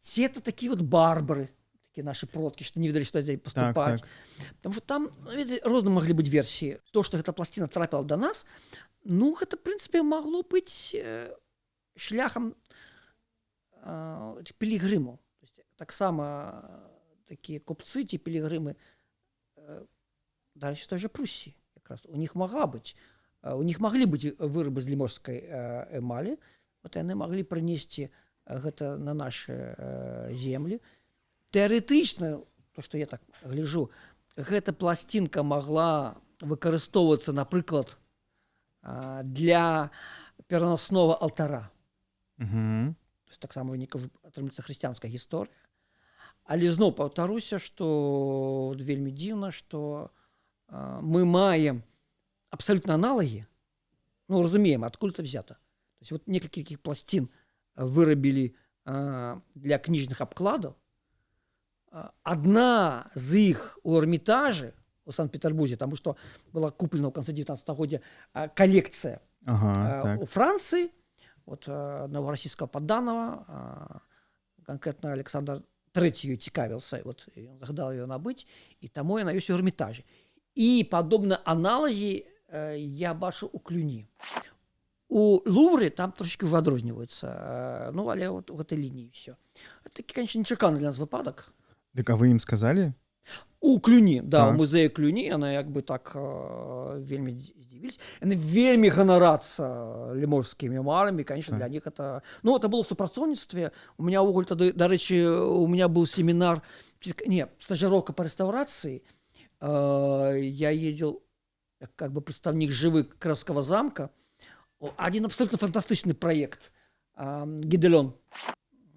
Ці это такія вот барбары, такие наши продки, что не ведали, что здесь поступать. Потому что там розныя маглі быць версіі. То, что эта пластина трапила до нас, ну, это, в принципе, могло быть шляхом пілігрымаў. Таксама такие купцы, ці пілігрымы, дальше той же Пруссии. Якраз. У них могли быть вырабы з ліморскай эмалі, вот яны маглі прынесці гэта на наши землі. Тэарэтычна, то, што я так гляжу, гэта пластинка могла выкарыстоўвацца, напрыклад, для перанаснога алтара. То есть таксама вынікаў атрымаецца хрысціянская гісторыя. Але зноў паўтаруся, што вельмі дзіўна, што мы маем абсолютно аналаги, ну, разумеем, откуда это взято. То есть вот некалькі таких пластин вырабілі для кніжных абкладаў. Одна з іх у Эрмітажы у Санкт-Петербурге, потому что была куплена в конце 19 стагоддзя коллекция у Франции, вот одного российского подданного, конкретно Александр III ее цікавился, вот он загадал ее набыть, и тому я навез у Эрмитаже. И подобные аналоги я бачу у Клюні. У Лувры там трошечки уже адрозніваюцца, ну, але вот у гэтай лінії все. Это, конечно, нечаканы для нас выпадок. Так, а вы им сказали? У Клюні, да, Так. у музеі Клюні, яны як бы так вельмі здзівіліся. Яны вельмі ганарацца ліморскімі марамі, конечно, для них это... Ну, это было в супрацоўніцтве. У меня ўвогуле тады, дарэчы, у меня был семінар, стажировка по реставрации. Я ездил как бы представник живы Крэўскага замка. Один абсолютно фантастычны проект. Гиделён.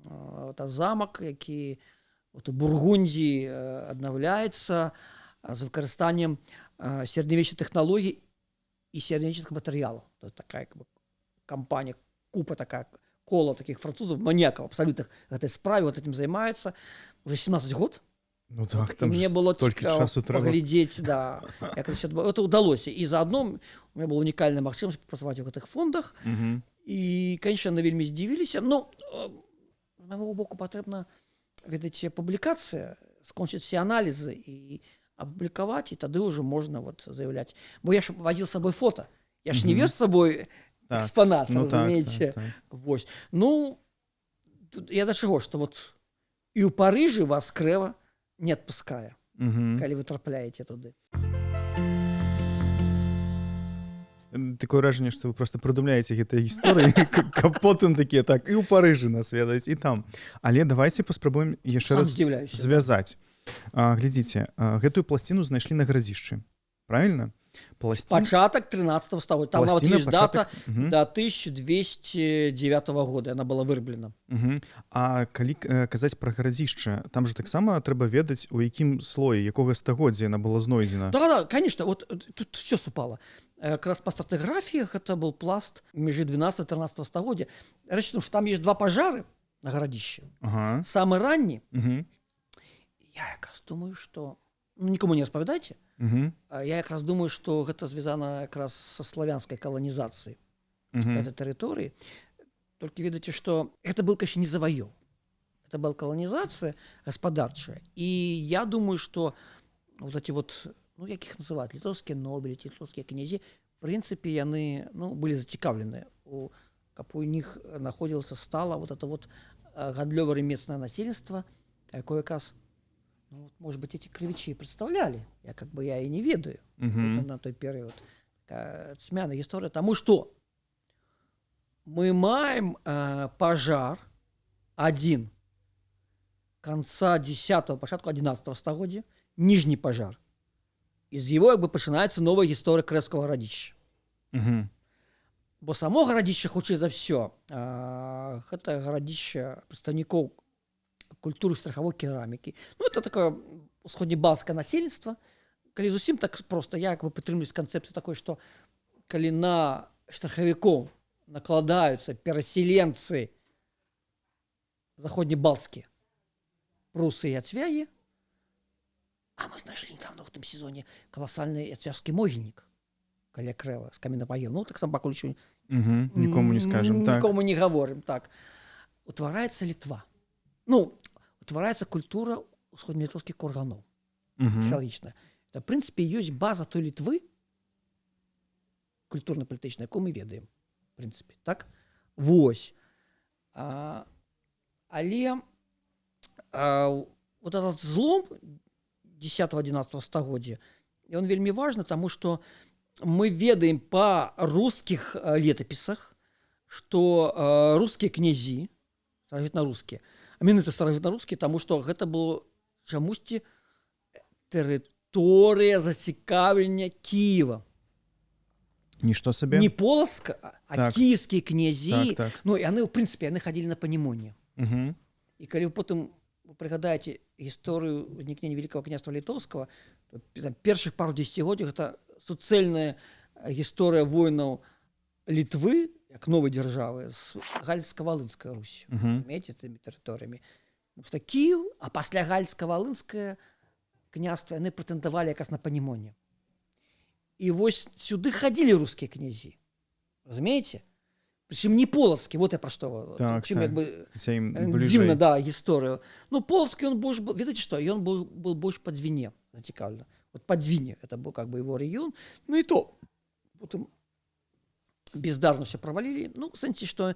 Это замок, які у Бургундии аднаўляецца з выкарыстаннем сярэднявечных тэхналогій і сярэднявечных матэрыялаў. Такая как бы кампанія, купа такая, кола таких французов, маньяков абсолютных гэтай справе, вот этим занимается уже 17 год. Ну так, И там мне ж было столькі цікаво часу трэба. паглядзець, да, як это удалося. І заадно у меня была унікальная магчымасць працаваць у гэтых фондах. І, конечно, яны вельмі здзівіліся. Ну, з майго боку патрэбна, ведаеце, публікацыя, скончыць все аналізы і апублікаваць, і тады ўжо можна вот заявляць. Бо я ж вазіў з сабой фота. Я ж не вез з сабой экспанат, ну, разумееце. так. Вось. Ну, я да чаго, што вот і ў Парыжы вас Крэва не адпускае, калі вы трапляеце туды. Такое ўражанне, што вы просто прыдумляеце гэтыя гісторыі, каб потым такія, так, і ў Парыжы нас ведаюць, і там. Але давайце паспрабуем яшчэ раз звязаць. Глядзіце, гэтую пласціну знайшлі на гарадзішчы. Правильно? Пачатак 13 стагоддзя. Там нават ёсць дата до 1209 года. Яна была выраблена. А калі казаць пра гарадзішча, там же таксама трэба ведаць, у якім слоі, якога стагоддзя яна была знойдзена. Да, конечно. Вот тут все супала. Как раз по стратиграфиях это был пласт между 12 и 13 стагоддзя. Рэч, ну, что там есть два пожары на гарадзішчы. Самы ранні. Я як раз думаю, что... Ну, никому не распавядайце. Я як раз думаю, что гэта звязана як раз со славянской колонизацией этой территории. Только ведаеце, что это был, конечно, не завоёў. Это была колонизация гаспадарчая. И я думаю, что вот эти вот, ну, як их называют, литовские нобели, литовские князі, в принципе, яны, ну, были зацікавлены, каб у них находилось стало вот это вот гандлёва-ремесленное насельніцтва, якое якраз, ну, вот, может быть, эти крывічі представляли, я и не ведаю на той период. Цьмяная история, тому что мы маем пожар один конца 10-го, початку 11-го стагоддзя, нижний пожар. Из его как бы пачынаецца новая гісторыя Крэўскага гарадзішча. Бо само гарадзішча, хутчэй за все, гэта гарадзішча прадстаўнікоў культуры штрахавой керамікі. Ну, это такое усходнебалскае насельніцтва. Калі зусім так просто, я как бы прытрымлюсь канцэпцыі такой, што калі на штрахавікоў накладаюцца пераселенцы заходнебалскія, прусы і ацвягі, а мы знайшлі недавно в этом сезоне колоссальный ацвяжскі могільнік каля Крэва з каменапагем. Ну, так сам пакуль еще нікому не скажем. Нікому не говорим. Так. Утвараецца Літва. Ну, утвараецца культура усходнелітоўскіх курганоў. Археалагічная. Это, в принципе, ёсць база той Літвы, культурна-палітычная, якую мы ведаем. В принципе, так? Вось. Але вот этот злом 10-11 стагоддзя, он вельмі важны, тому что мы ведаем по русских летописах, что русские князі, старажытна-рускія, а менавіта старажытна-рускія, тому что гэта было чамусьці тэрыторыя зацікаўлення Киева. Нішто сабе. Не Полацка, а так. Киевские князі. Так. Ну, яны, в принципе, яны хадзілі на панімоне. І калі вы потым прыгадаеце гісторыю ўзнікнення Великого княства Літоўскага, то першых пару дзесяцігоддзяў гэта суцэльная гісторыя войнаў Літвы, як новай дзяржавы, з Галіцка-Валынскай Русі. Разумееце, тымі тэрыторыямі. Потому что Киев, а пасля Галіцка-Валынскае княства яны прэтэндавалі якраз на панімоне. І вось сюды хадзілі рускія князі. Разумееце? Причем не Полоцкий, вот я про что. Так, чем так. как бы дивно, да, историю. Ну, Полоцкий, он больше был, видите что, и он был больше по Двине затекально. Вот по Двине, это был как бы его регион. Ну и то, потом бездарно все провалили. Ну, смотрите, что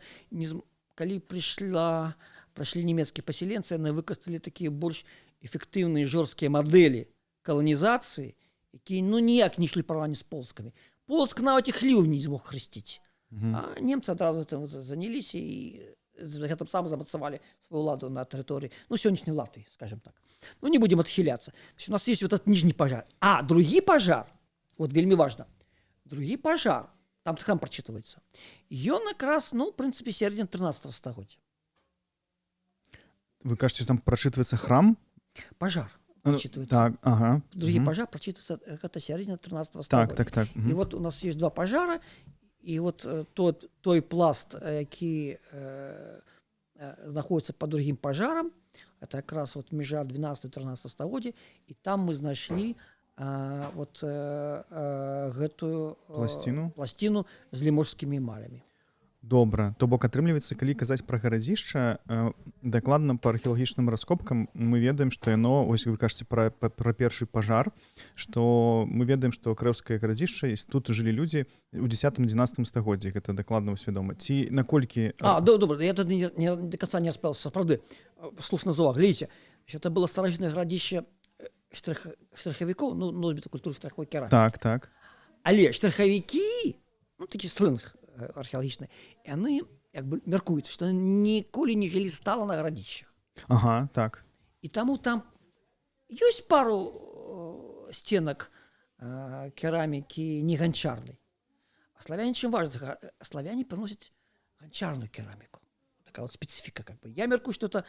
когда пришли немецкие поселенцы, они выкостили такие больше эфектыўныя жорсткія мадэлі каланізацыі, якія ну ніяк не ішлі параўнанні з полскамі. Полск нават і хлеў не змог хрысціць. А немцы адразу гэтым заняліся і гэтым самым замацавалі сваю ўладу на тэрыторыі, ну, сённяшняй Латвіі, скажем так. Ну, не будем адхіляцца. У нас есть вот этот нижний пожар. А другі пожар, вот вельмі важна, другі пожар, там таксама прачытваецца. Ён якраз, ну, в прынцыпе, сярэдзіна 13 стагоддзя. Вы кажаце, там прачытваецца храм? Пожар. Так, ага. Другі пожар прачытваецца, гэта сярэдзіна 13 Так. стагоддзя. І вот у нас есть два пожара, і вот той пласт, які знаходзіцца пад другім пажарам, это якраз вот межа 12-13 стагоддзя, і там мы знайшлі вот гэтую пласціну з ліможскімі эмалямі. Добра, то бок атрымліваецца, калі казаць пра гарадзішча, дакладна па археалагічным раскопкам мы ведаем, што яно, ось вы кажаце пра першы пажар, што мы ведаем, што крэўскае гарадзішча, тут жылі людзі ў 10-11 стагоддзі, гэта дакладна ўсвядома. Ці наколькі... Добра, я тут до конца не распэў, сапраўды, слушна з увагу, глядзіце, это было старажытнае гарадзішча штрахавікоў, ну, носьбіта культуры штрахавой керамікі. Так. Але штрахавікі, ну, такі слынг археалагічны, яны як бы мяркуецца, што ніколі не жылі стала на гарадзішчах. Ага, так. І таму там ёсць пару сценак керамікі не ганчарнай. А славяне чым важна? Славяне прыносяць ганчарную кераміку. Такая вот специфика как бы. Я мяркую, что это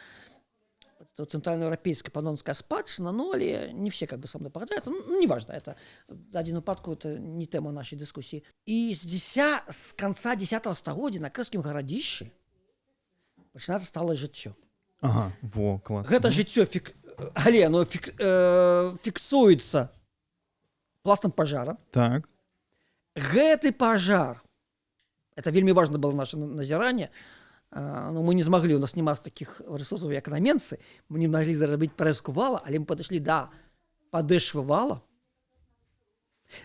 центральноевропейская панонская спадщина, но але не все как бы со мной погодят. Ну, неважно, это в один упадку, это не тема нашей дискуссии. И с конца 10 стагоддзя на Крэўскім гарадзішчы пачынаецца сталае жыццё. Ага, во, класс. Гэта жыццё, але оно фіксуецца пластом пажара. Так. Гэты пажар, это вельмі важна было наше назіранне, но мы не змаглі, у нас няма таких ресурсаў, як на Менцы, мы не маглі зарабіць парэзку вала, але мы падышлі да падэшвы вала,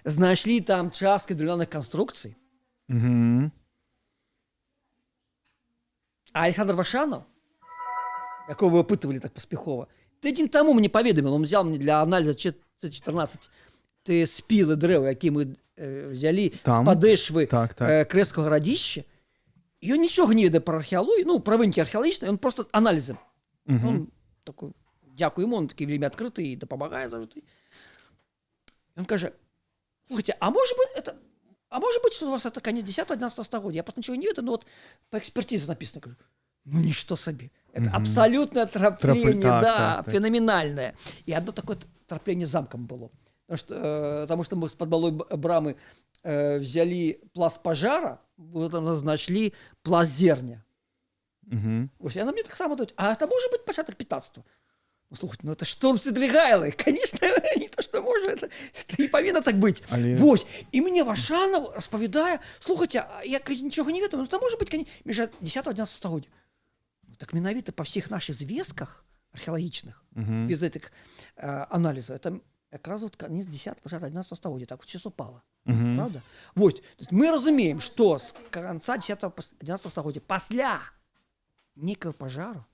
знайшлі там часткі драўляных канструкцый. А Александр Вашанов, якого вы опытывали так паспяхова, тыдзень таму мне паведаміл, он взял мне для анализа 14 спілы дрэў, які мы взялі з падэшвы Крэўскага гарадзішча. Ён нічога не ведае пра археалогію, ну, пра вынікі археалагічныя, ён просто аналізам. Он такой, дзякую ему, он такі вельмі адкрыты і дапамагае заўжды. Ён кажа, слушайте, а может быть, что у вас это конец 10-11 стагоддзя? Я просто ничего не ведаю, но вот по экспертизе написано. Говорю, ну, ничто себе. Это абсолютное трапление, так. Феноменальное. И одно такое трапление замком было. Потому что мы с-под Малой Брамы взяли пласт пожара, мы там нашли пласт зерня. И она мне так само говорит, а это может быть початок 15-го? Ну, слухайте, ну это шторм Сидригайлы. Конечно, не то, что может. Это не повинно так быть. Вот. И мне Вашанов распавядае, слухайте, я ничего не ведаю, ну это может быть между 10-11 стагоддзя. Так менавіта па всех наших звестках археалагічных, без этих анализов, это как раз вот конец 10-11 стагоддзя, так вот все супало. Правда? Вот. Мы разумеем, что с конца 10-11 стагоддзя пасля некого пожару,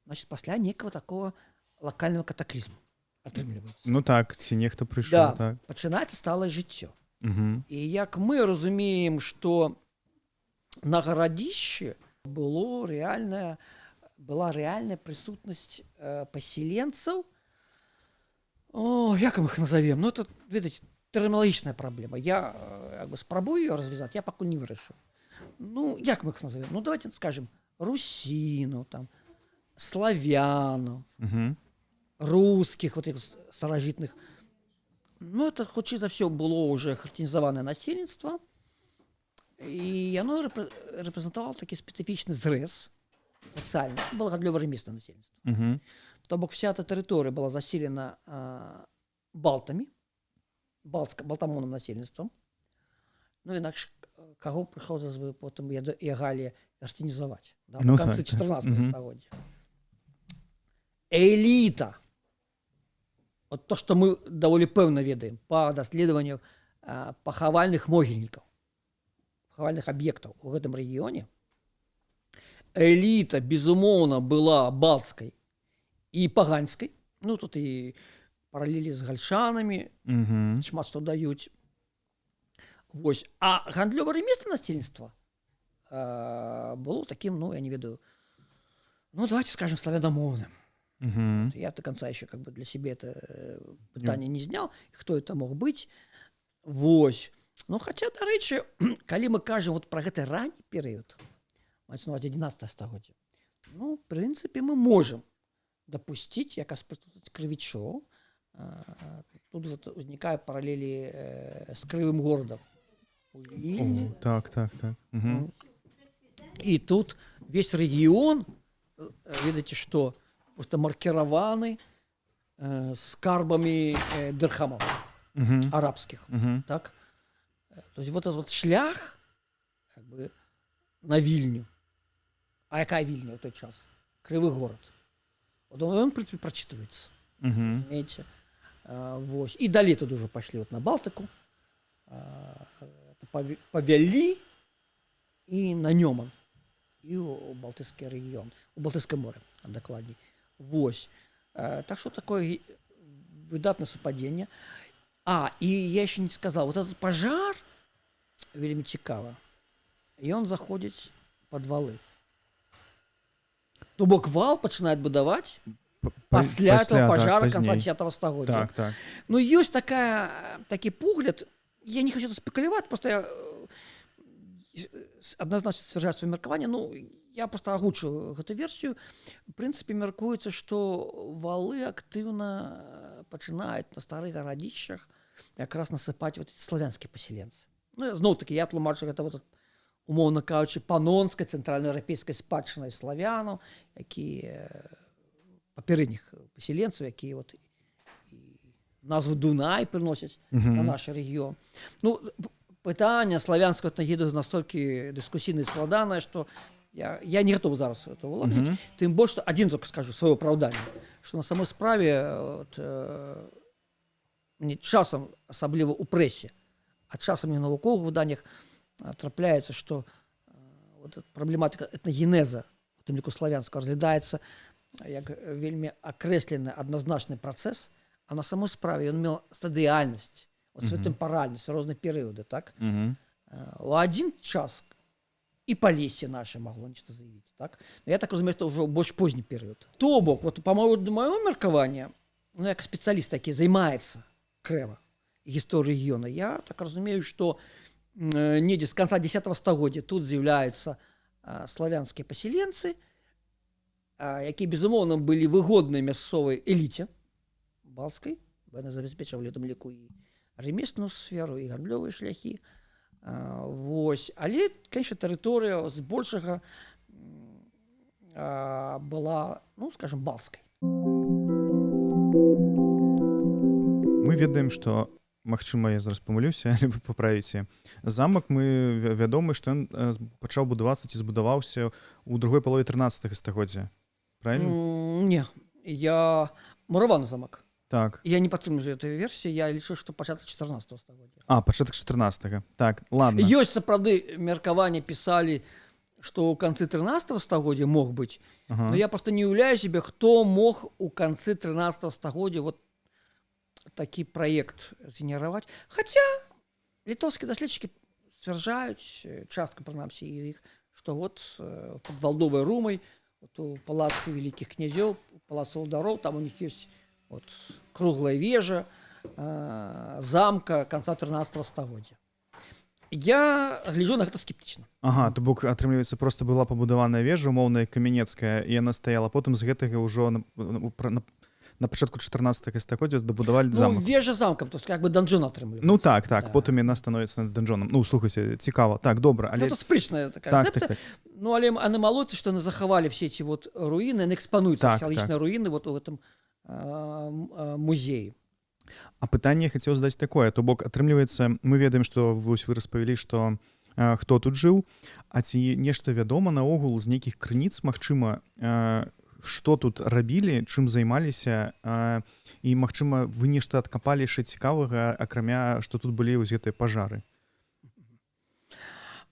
значит, пасля некого такого локального катаклизма атрымліваецца. Ну так, ці нехто прыйшоў. Да, так. пачынаецца сталае жыццё. І як мы разумеем, што на гарадзішчы была реальная присутнасць паселенцаў. Як мы их назовем? Ну, это, видите, терминологичная проблема. Я как бы спробую ее развязать, я пока не вырашил. Ну, як мы их назовем? Ну, давайте скажем, русину, там, славяну, русских, вот этих старожитных. Ну, это, хоть и за все, было уже характеризованное насельництво. И оно репрезентовало такой специфичный зрэз социальный. Было гандлёва-ремесленное насельництво. То бок вся эта территория была заселена балтами, балтамонным насельніцтвам. Ну, інакш, каго прыходзілася бы потым ягалі арганізаваць, да, в конце 14 стагоддзя. Эліта. Вот то, что мы даволі пэўна ведаем по даследаванню пахавальных могільнікаў, пахавальных аб'ектаў у гэтым рэгіёне. Эліта, безумоўна, была балтскай і паганскай. Ну, тут і паралелі з гальшанамі, шмат што даюць. Вось. А гандлёва-рамеснае насельніцтва было таким, ну, я не ведаю, ну, давайте скажем, славяномоўным. Я до конца еще как бы для себя это пытание не снял, кто это мог быть. Вось. Ну, хотя, до речі, коли мы кажем вот про гэты ранний период, мається на увазі 11 стагоддя, ну, в принципе, мы можем допустить, якраз присутствовать Кривичо, тут же возникают параллели с Кривым городом. Так. И тут весь регион, видите, что просто маркированы скарбами дирхамов арабских. Так? То есть вот этот вот шлях как бы, на Вильню. А какая Вильня в тот час? Кривый город. Вот он в принципе, прочитывается. Знаете? Вот. И далее тут уже пошли вот на Балтику. Повели и на Неман. И у Балтийский регион. У Балтийское море, докладней. Вось. Так что такое выдатное совпадение. И я еще не сказал, вот этот пожар, вельми цікаво, и он заходит под валы. То бок вал начинает будовать после этого пожара конца 10 стагоддя. Так. Ну, есть такой погляд, я не хочу спекулировать, просто я однозначно сцвярджаю свое меркаванне, ну, я просто агучу эту версию. В принципе, меркуецца, что валы активно начинают на старых городищах как раз насыпать вот эти славянские поселенцы. Ну, зноў-таки, я тлумачу, это вот, умоўно кажучы, панонскай цэнтральнаеўрапейскай спадчынай славянаў, якія папярэдніх паселенцаў, якія вот назву Дунай приносят на наш регион. Ну, пытание славянского этногиду настолько дискуссийное и складанное, что я не готов зараз это уладить. Тем больше, что один только скажу свое оправдание, что на самой справе вот, мне часом, особливо у прессе, а часом и в науковых выданнях трапляется, что вот проблематика этногенеза, в тым ліку славянского, разглядаецца як вельмі акрэслены адназначны працэс, а на самой справе ён меў стадыяльнасць, тэмпаральнасць, розныя перыяды, так? У один час і Палессе наше магло нешта заявіць, так? Но я так разумею, што ўжо больш позні перыяд. То бок, вот, па маёму меркаванню, ну, як спецыяліст, які займаецца крэва і гісторыяй рэгіёна, я так разумею, што недзе з конца 10 стагоддзя тут з'яўляюцца славянскія паселенцы, якія, безумоўна, былі выгодныя мясцовай эліце балцкай, бо яны забяспечвалі, у тым ліку, і ремесленную сферу, і гандлёвыя шляхі. Вось. Але, конечно, тэрыторыя збольшага была, ну, скажем, балцкай. Мы ведаем, што, магчыма, я зараз памылюся, але вы паправіце, замак, мы вядомы, што ён пачаў будавацца ці збудаваўся ў другой палове 13 стагоддзя. Правильно? Не, мураваны замак. Так. Я не падтрымліваю этой версіі, я лічу, што пачатак 14 стагоддзя. Пачатак 14-го. Так, ладно. Ёсць, сапраўды, меркаванне пісалі, што ў канцы 13 стагоддзя мог быць, но я просто не уяўляю себе, хто мог у канцы 13 стагоддзя вот такі праект згенераваць. Хаця літоўскія даследчыкі сцвярджаюць, частка, прынамсі, іх, што вот пад Валдовай румай, вот у палацы вялікіх князёў, у палацы валдароў, там у них ёсць вот, круглая вежа замка конца 13 стагоддзя. Я гляджу на гэта скептычна. То бок, атрымліваецца, просто была пабудаваная вежа, умоўная камянецкая, і яна стаяла. Потым з гэтага ўжо на пачатку 14 стагоддзя дабудавалі замак. Ну, вежа замкам, то есть как бы данжон атрымліваецца. Ну так, потым яна становіцца данжонам. Ну, слухайце, цікава. Так, добра. Але... Это спрычная такая концепция. Ну, але аномалуецца, што яны захавалі все эти вот руіны, яны экспануюцца, археалагічныя руіны вот у гэтым музеі. А пытанне я хацеў задаць такое, то бок, атрымліваецца, мы ведаем, што вось вы распавялі, што хто тут жыў, а ці нешта вядома наогул з нейкіх крыніц, магчыма, што тут рабілі, чым займаліся, і, магчыма, вы нешта адкапалі яшчэ цікавага, акрамя, што тут былі вось гэтыя пажары?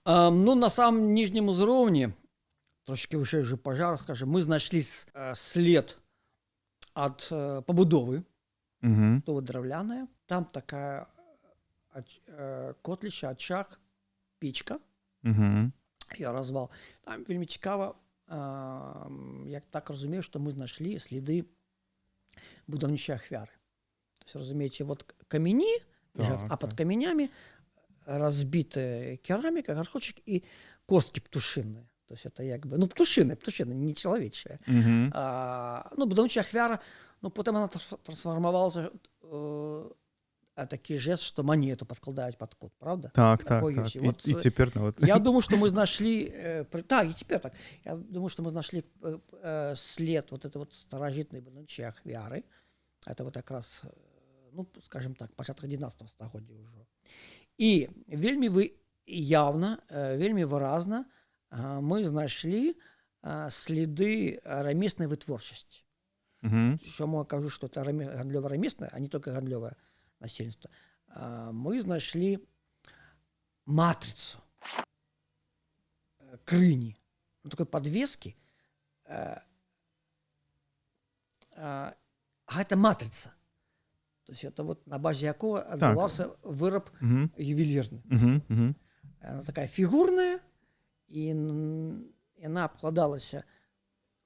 Ну, на самом нижнем узроўні, трошки выше уже пожар, скажем, мы знайшлі след ад пабудовы, Мгм. то вот драўляная, там такая котліща, ачаг, печка, Мгм. я развал. Там вельмі цікава, я так разумею, што мы знайшлі сліды будаўнічай ахвяры. То есть, разумееце, вот камені, Так, а пад так. каменямі разбітая кераміка, гаршочак і косткі птушыныя. То есть это як бы, ну, птушыны, не чалавечыя. Мгм. Ну, будаўнічая ахвяра, ну, потым она трансфармавалася такі жест, што манету падкладаюць пад кут, правда? Так, Такое так, ёсць. так. І вот, І цяпер нават. я думаю, што мы знайшлі так, і цяпер так. Я думаю, што мы знайшлі след вот этой вот старажытнай будаўнічай ахвяры. Это вот якраз, ну, скажем так, пачатак 19 стагоддзя ўжо. І вельмі явна, вельмі выразна мы знайшлі сліды рамеснай вытворчасці. Мгм. Чаму я кажу, што это гандлёва-рамеснае, а не толькі гандлёвае насельніцтва. Мы знайшлі матрыцу крыні, ну, такой подвескі. Гэта матрыца. То есть это вот на базе якого адбываўся выраб Мгм. ювелірны. Мгм. Мгм. Она такая фігурная, і яна абкладалася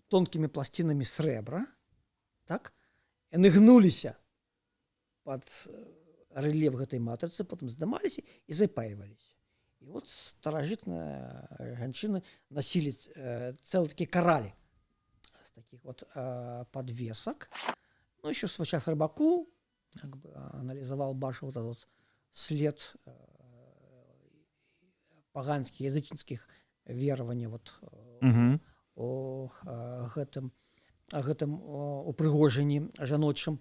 тонкімі пласцінамі срэбра, так? Яны гнуліся пад рэльеф гэтай матрыцы, потым здымаліся і запаиваліся. І вот старажытныя жанчыны насілі цэлы такі каралі з такіх вот подвесак. Ну, еще свой час рыбаку как бы анализовал, бачыў вот этот вот след паганскіх, язычніцкіх вераванняў вот Мгм. о гэтым упрыгожанні жаночым.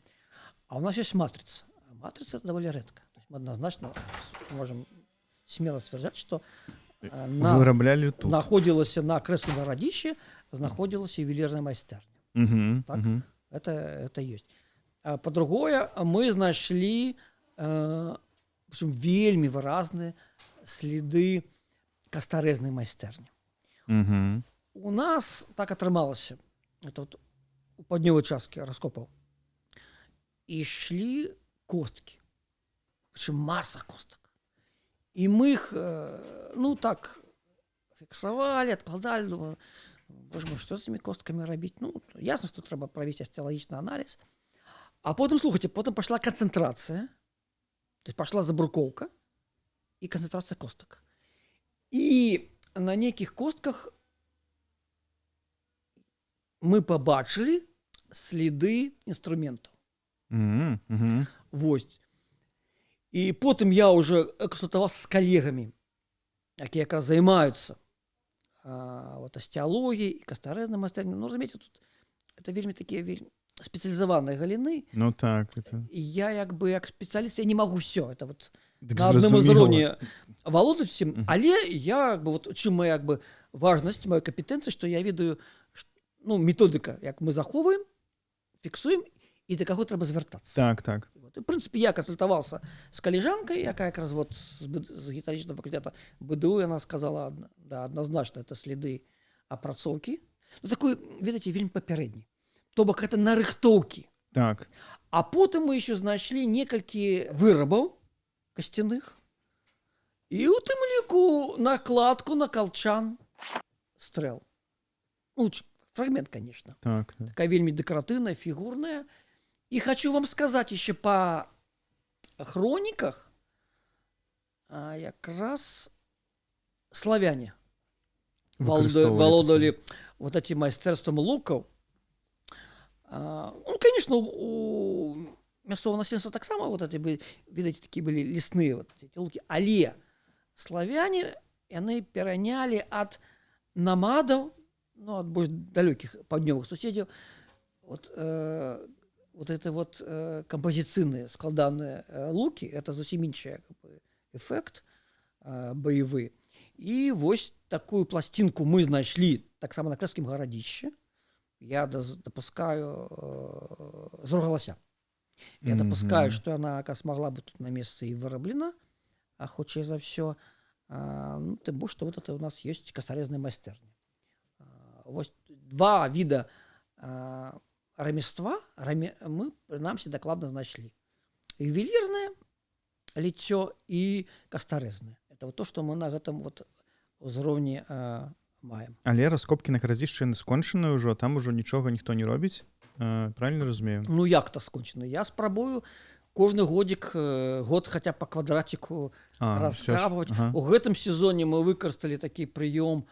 А у нас есть матрыца. Матрыца это даволі рэдка. То есть мы адназначна можем смело сцвярджаць, што Выраблялі тут. находзілася на Крэўскім гарадзішчы, знаходзілася ювелірная майстэрня. Мгм. Так? Мгм. Это есть. По-другое, мы знайшлі вельмі выразныя сліды кастарэзнай майстэрні. Мгм. У нас так атрымалася, это вот у паўднёвай часткі раскопаў, ішлі косткі, прычым маса костак. І мы іх, ну так, фіксавалі, адкладалі, думаю, боже мой, што з цымі косткамі рабіць? Ну, ясна, што трэба правесці асціялагічны аналіз. А потым, слухайце, потым пашла канцэнтрацыя, то есть пашла забрукоўка і канцэнтрацыя костак. І на нейкіх костках мы пабачылі сліды інструментаў. Мгм. Мгм. Вось. І потым я уже кансультаваўся з калегамі, якія якраз займаюцца вот, асціалогіяй і кастарэзнай майстэрняй. Ну, разумееце, тут это вельмі такія спецыялізаваныя галіны. Ну так, это. І я як бы як спецыяліст я не магу ўсё. Это вот Дык на адным зразумела. узроўні валодаць усім, але я як бы вот чым моя як бы важнасць, моя кампетэнцыя, што я ведаю, ну, методыка, як мы захоўваем, фіксуем і да каго трэба звяртацца. Так, так. Вот. І, в прынцыпе, я кансультаваўся з калежанкай, якая якраз вот з гістарычнага факультэта БДУ, яна сказала, да, адназначна, это сліды апрацоўкі. Ну, такой, ведаеце, вельмі папярэдні. То бок, гэта нарыхтоўкі. Так. А потым мы еще знайшлі некалькі вырабаў касцяных і у тым ліку накладку на калчан стрэл. Ну, фрагмент, конечно. Так, так. Такая вельмі дэкаратыўная, фігурная. И хочу вам сказать еще по хрониках, якраз славяне володали вот этим майстэрствам лукаў. Ну, конечно, у мясцового насельніцтва таксама вот эти были, видите, такие были лесные вот эти луки. Але славяне, яны перанялі ад намадаў, ну, ад больш далёкіх паўднёвых суседзяў, вот это вот композиційные складанные луки, это зусім іншы эффект боевы. И вось такую пластинку мы знайшлі таксама на Крэўскім гарадзішчы. Я допускаю з Рогалася. Я допускаю, что она смогла бы тут на месте и выраблена, а хутчэй за все, ну, тым больш, что вот это у нас есть кастарэзныя майстэрні. Вот два вида рамества мы, прынамсі, дакладна знайшлі. Ювелірнае ліццё і кастарэзнае. Это вот то, што мы на гэтым вот узроўні маем. Але раскопкі на гарадзішчы яны скончаныя ўжо, там ужо нічога ніхто не робіць. Правильно разумею? Ну як-то скончана. Я спрабую кожны годзік, год хаця па квадраціку раскапваць. Ага. У гэтым сезоне мы выкарысталі такі прыём,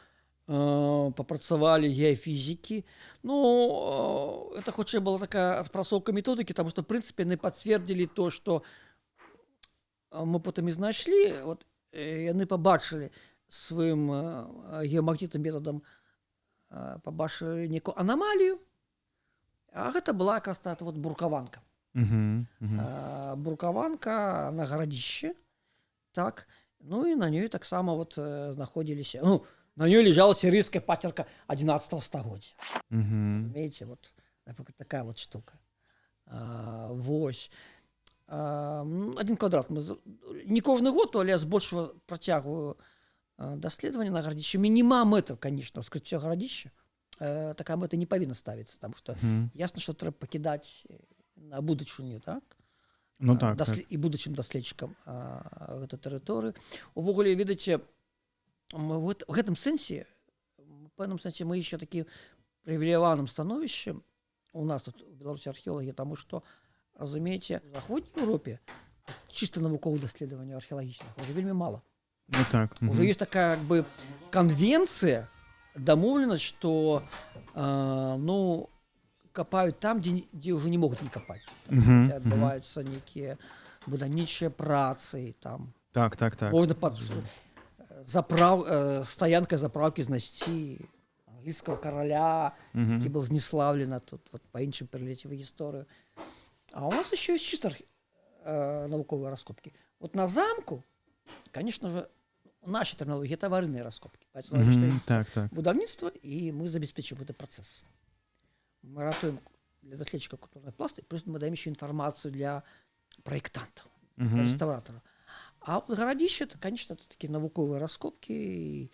папрацавалі геафізікі. Ну, это хутчэй была такая адпрацоўка методыкі, таму што, в прынцыпе, яны пацвердзілі то, што мы потым і знайшлі. Вот, яны пабачылі сваім геамагнітным метадам, пабачылі некую анамалію, а гэта была якраз та вот буркаванка. Буркаванка на гарадзішчы, так, ну і на ёй таксама вот знаходзіліся, ну, на ёй лежала сірыйская пацерка 11 стагоддзя. Разумееце, вот такая вот штука. Вось. 1 квадрат. Не кожны год, але з большого працягу даследавання на гарадзішчы. Мініма мэта, конечно, ўскрыццё гарадзішча. Такая мэта не павінна ставіцца, таму што ясна, што трэба пакідаць на будучыню, так? Ну так. І будучым даследчыкам гэтай тэрыторыі. Увогуле, ведаеце, в гэтым сэнсе, в пэўным сэнсе, мы еще такі прывілеяваным становішчы у нас тут у Беларусі археолагі, таму што, разумееце, у Заходняй Еўропе чыста навуковых даследаванняў археалагічных уже вельмі мала. Ну так. Уже есть такая, как бы, конвенция, домовленность, что ну, копают там, где уже не могут не копать. Где отбываются некие будаўнічыя працы. Там. Так. Можно под стоянкой заправки знайсці англійского короля, который был знеславлен тут вот, по іншым пералеце в историю. А у нас еще есть чисто науковые раскопки. Вот на замку, конечно же, наши терминологии это аварийные раскопки. Так. Будаўніцтва, и мы забеспечиваем этот процесс. Мы ратуем для доследчиков культурной пласты, плюс мы даем еще информацию для проектантов, для реставраторов. А вот городище, это, конечно, это такие науковые раскопки и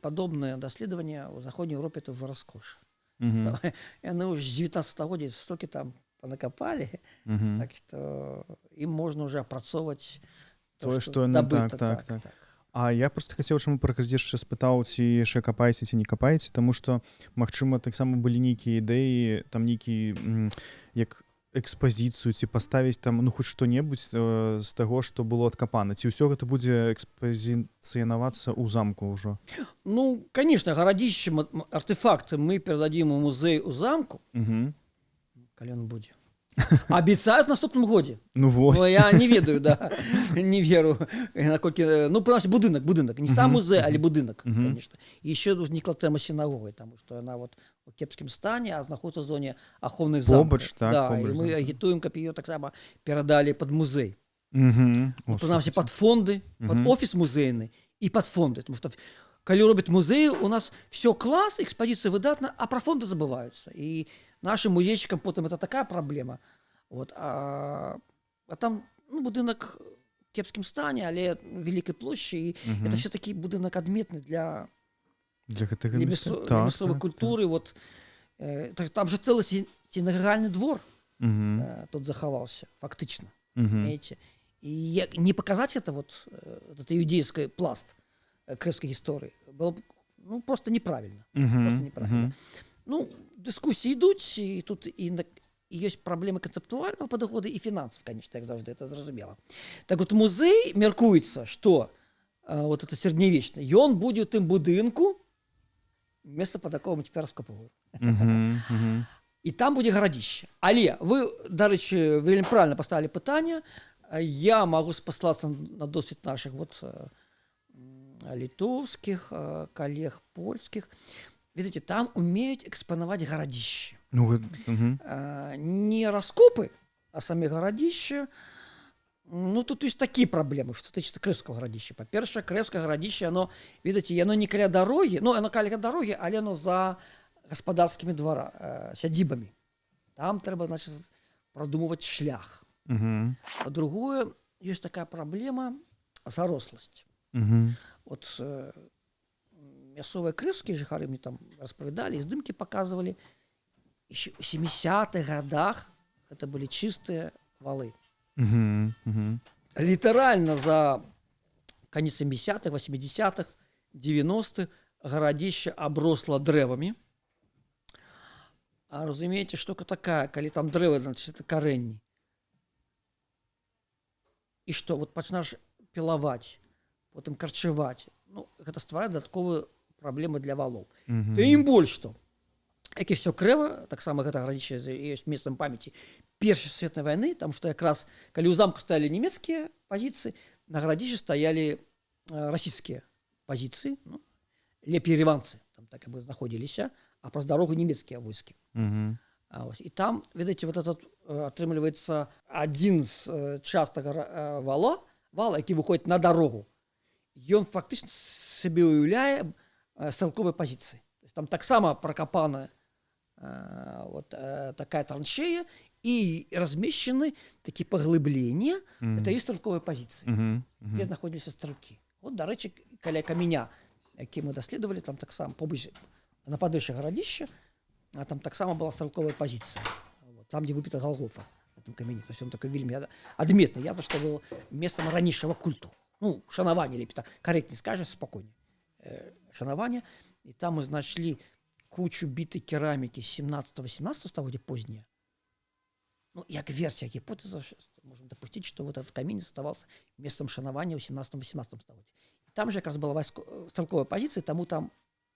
подобное доследование в Заходней Европе это уже роскошь. И они уже с 19 года столько там понакопали, так что им можно уже опрацовывать то, что добыто. Так. А я просто хацеў, чаму пра гарадзішча спытаў, ці яшчэ капаеце, ці не капаеце, таму што, магчыма, таксама былі нейкія ідэі, там нейкі, як экспазіцыю, ці паставіць там, ну, хоць што-небудзь з таго, што было адкапана. Ці ўсё гэта будзе экспазіцыянавацца ў замку ўжо? Ну, конечно, гарадзішча, артефакты мы перададзім у музей у замку, калі ён будзе. Обещают в наступном году. Ну вот. Но я не ведаю, да, не веру. Ну, принаймні, будинок. Не сам музей, але будинок, конечно. І ще возникла тема синагоги, тому що вона вот у кепському стані, а знаходиться в зоні аховної замки. Побач, так, да, побач. І ми агітуємо, каб її так само передали під музей. Принаймні, під фонди, під офіс музейний і під фонди. Тому що коли роблять музеї, у нас все клас, експозиція видатна, а про фонди забуваються. І нашим музейщикам потім це така проблема. Вот, а там ну, будинок в кепскім стані, але великой площади, і це все-таки будинок адметний для місцової культури. Вот, там же цілий синагогальний двор тут заховався, фактично. И не показать это, вот, это иудейский пласт крымской истории было ну, просто неправильно. Ну, дискуссии идут, и тут и есть проблемы концептуального подхода и финансов, конечно, як завжди, это зразумело. Так вот, музей мяркуецца, что вот это средневечное, и он будет в тем будинку вместо по такому теперскому. И там будет городище. Але вы, дарэчы, вельмі правильно поставили пытание. Я могу спаслаться на досвід наших вот литовских коллег, польских. Видите, там умеют экспоновать городище. Не раскопы, а сами городища. Ну, тут есть такие проблемы, что тычется Крымского городища. По-перше, Крымское городище, оно, видите, оно не каля дороги, ну, оно каля дороги, але оно за господарскими сядзібамі. Там треба, значит, продумывать шлях. По-другое, есть такая проблема зарослость. Вот мясовые крымские жыхары мне там распавядали, здымки показывали. еще в 70-х годах это были чистые валы. Литерально за конец 70-х, 80-х, 90-х городище обросло дрэвами. А разумеете, штука такая, коли там дрэвы, значит, это коренні. І што, вот пачнаш пілаваць, потым карчаваць. Ну, гэта стварае дадатковыя праблемы для валоў. Тым больш што, як і все крэва, таксама гэта гарадзіще ёсць месцам памяці Першай сусветнай вайны, таму што якраз калі ў замку стаялі нямецкія пазіцыі, на гарадзішчы стаялі расійскія пазіцыі, ну, леп'ереванцы там так бы знаходзіліся, а праз дарогу нямецкія войскі. І там, ведаеце, вот этот атрымліваецца адзін з частак вала, які выходзіць на дарогу. Ён фактычна сабе уяўляе стрэлковыя пазіцыі. Там таксама пракапана вот такая траншея і размешчаны такі паглыблення, это ёсць стрэлковыя пазіцыі, дзе знаходзіліся стрэлкі. Вот, дарэчы, каля каменя, які мы даследавалі, там таксама побач на падвышше гарадзішча, а там таксама была стрэлковая пазіцыя. Вот, там, дзе выпіта Галгофа, на том камені. То есть он такой вельмі адметны. Я то, што было месцам ранейшага культу. Ну, шанавання, лепей так, карэктней скажаш, спакойней. Шанавання. І там мы знайшлі кучу бітай керамікі 17-18 стагоддзя поздняя. Ну, як версія, гіпотэза, можем допустить, что вот этот камень оставался местом шанавання ў 17-18 стагоддзі. І там же якраз была стрэлковая пазіцыя, таму там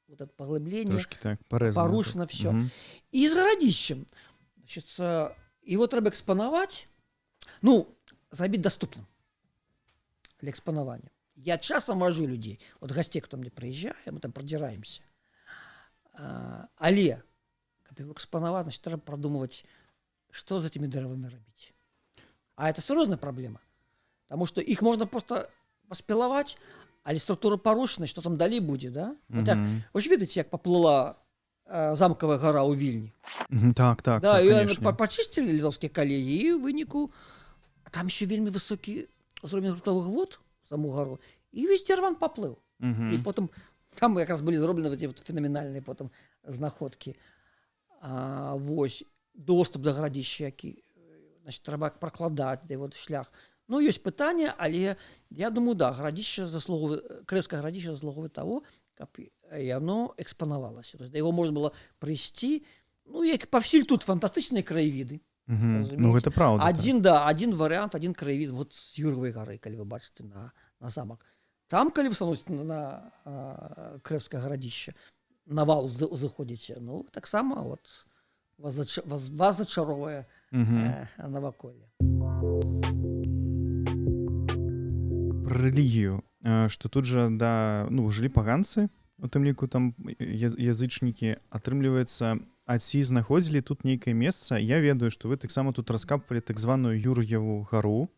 вот это поглыбление, так, порушено все. И с городищем. Значит, его треба экспоновать, ну, зрабіць доступным для экспонования. Я часом вожу людей, вот гостей, кто мне приезжает, мы там продираемся. Але, каб его экспоновать, значит, треба продумывать, что за этими дровами робить. А это серьезная проблема, потому что их можно просто поспілаваць, але структура парушена, што там далей будзе, да? Вот так, вы ж ведаеце, як паплыла замкавая гара ў Вільні. Так, да, і пачысцілі лізаўскія калегі, і ў выніку там еще вельмі высокі ўзровень грунтовых вод, саму гару, і весь дзярван паплыў. І потым там якраз былі зроблены вот вот фенаменальныя потым знаходкі. Вось, доступ да гарадзішча, які, значит, трэба пракладаць, да вот шлях. Ну, ёсць пытанне, але я думаю, да, гарадзішча заслугоўвае, крэўскае гарадзішча заслугоўвае таго, каб яно экспанавалася. То есть да яго можна было прыйсці, ну, як паўсюль тут фантастычныя краявіды. Ну, гэта праўда. Адзін варыянт, адзін краявід вот з Юргавай гары, калі вы бачыце на замак. Там, калі вы становіце на крэўскае гарадзішча, на вал заходзіце, ну, таксама вот вас зачаровае наваколле. Про рэлігію, што тут жа жылі паганцы, у тым ліку там язычнікі, атрымліваецца, а ці знаходзілі тут нейкае месца. Я ведаю, што вы таксама тут раскапвалі так званую Юр'еву гару,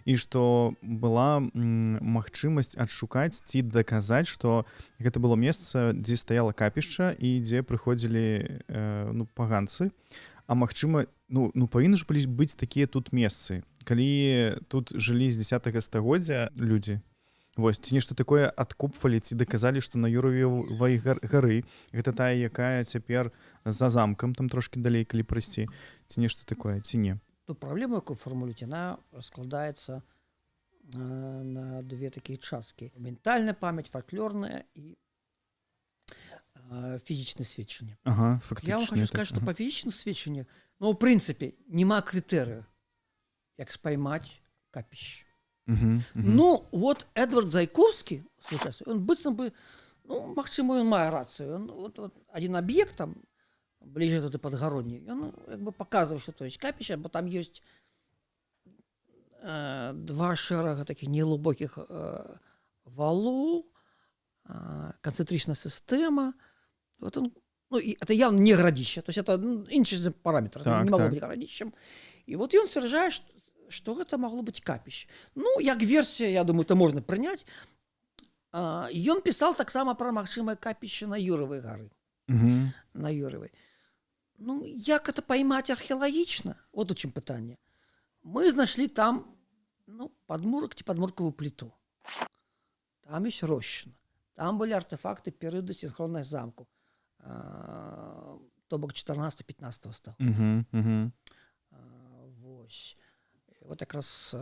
і што была магчымасць адшукаць ці даказаць, што гэта было месца, дзе стаяла капішча і дзе прыходзілі паганцы. А магчыма, павінны ж быць такія тут месцы, калі тут жылі з 10-го стагоддзя людзі. Вось, ці нешта такое адкопвалі, ці даказалі, што на Юр'евай гары, гэта тая, якая цяпер за замкам, там трошкі далей, калі прайсці, ці нешта такое, ці не? Ту праблему, якую формулююць, яна складаецца на две такія часткі. Ментальная памяць, фальклорная і фізічнае сведчанне. Фактычна. Я вам хочу сказаць, што па фізічным сведчанні, ну, ў прынцыпе, няма крытэрыю, як спаймаць капішча. Ну, вот Эдвард Зайковскі, он быццам бы, ну, магчыма, ён мае рацыю. Вот адзін аб'ект там, бліжэй туды падгародні, ён як бы паказвае, што то ёсць капішча, бо там ёсць два шэрага такіх неглубокіх валоў, канцэнтрычная сістэма. Вот он, ну, это явно не гарадзішча, то есть это іншы параметр, не магло быць гарадзішчам. І вот ён сцвярджае, што гэта магло быць капішча. Ну, як версія, я думаю, это можна прыняць. Ён пісаў таксама пра магчымае капішча на Юр'евай гары. На Юр'евай. Ну, як это поймаць археалагічна? Вот у чым пытанне. Мы знайшлі там, ну, падмурак ці падмуркавую пліту. Там ёсць рошчына. Там былі артефакты перыяду сінхроннага замку. то бок 14-15 стагоддзя. Вось. Вот якраз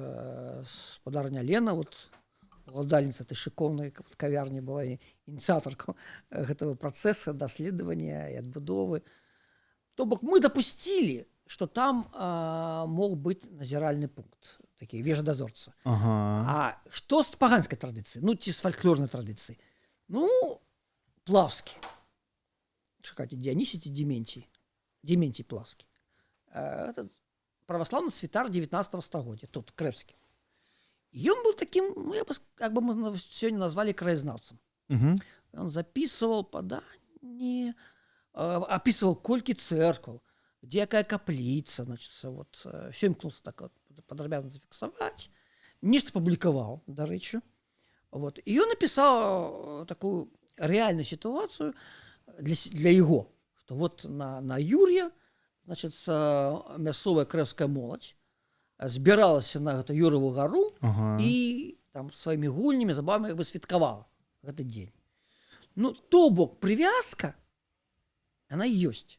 спадарня Лена, вот уладальніца этой шыкоўнай кавярні, была ініцыятаркам гэтага працэса даследавання і адбудовы. То бок мы дапусцілі, што там мог быць назіральны пункт, такі вежа дазорца. А што з паганскай традыцыі, ну ці з фальклорнай традыцыі? Ну, Плавскі. Чакайце, Дионисий ці Дементий? Дементий Плавскі. Это православный святар 19 стагоддзя, тут, Крэвскі. Ён был таким, ну, как бы мы сегодня назвали краезнавцем. Он записывал паданні, описывал колькі церкваў, где якая капліца, значит, вот, все імкнуўся так вот падрабязна зафіксаваць, нешта публікаваў, дарэчы. Вот. І ён напісаў такую реальную ситуацию для его, что вот на Юрья, значит, мясцовая крэвская моладзь збіралася на эту Юрову гору и там своими гульнями, забавами как бы святкавала этот день. Ну, то бок привязка, она есть.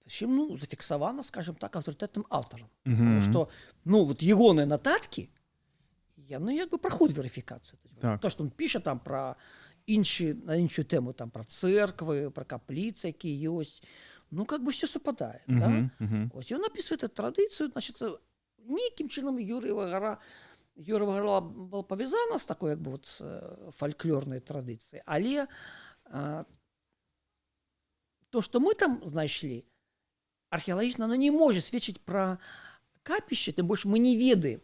Причем, ну, зафиксована, скажем так, авторитетным автором. Потому что, ну, вот егоные нотатки, яны як бы праходзяць верыфікацыю. То, што он піша там на іншую тэму, там пра церквы, пра капліцы, якія ёсць, ну, как бы все супадае. Да? Ось ён описывает эту традыцыю, значит, нейкім чынам Юрьева гора была павязана з такой, як бы, вот, фальклорнай традыцыяй. Але то, што мы там знайшлі, археалагічна, оно не можа сведчыць пра капішча, тым больш мы не ведаем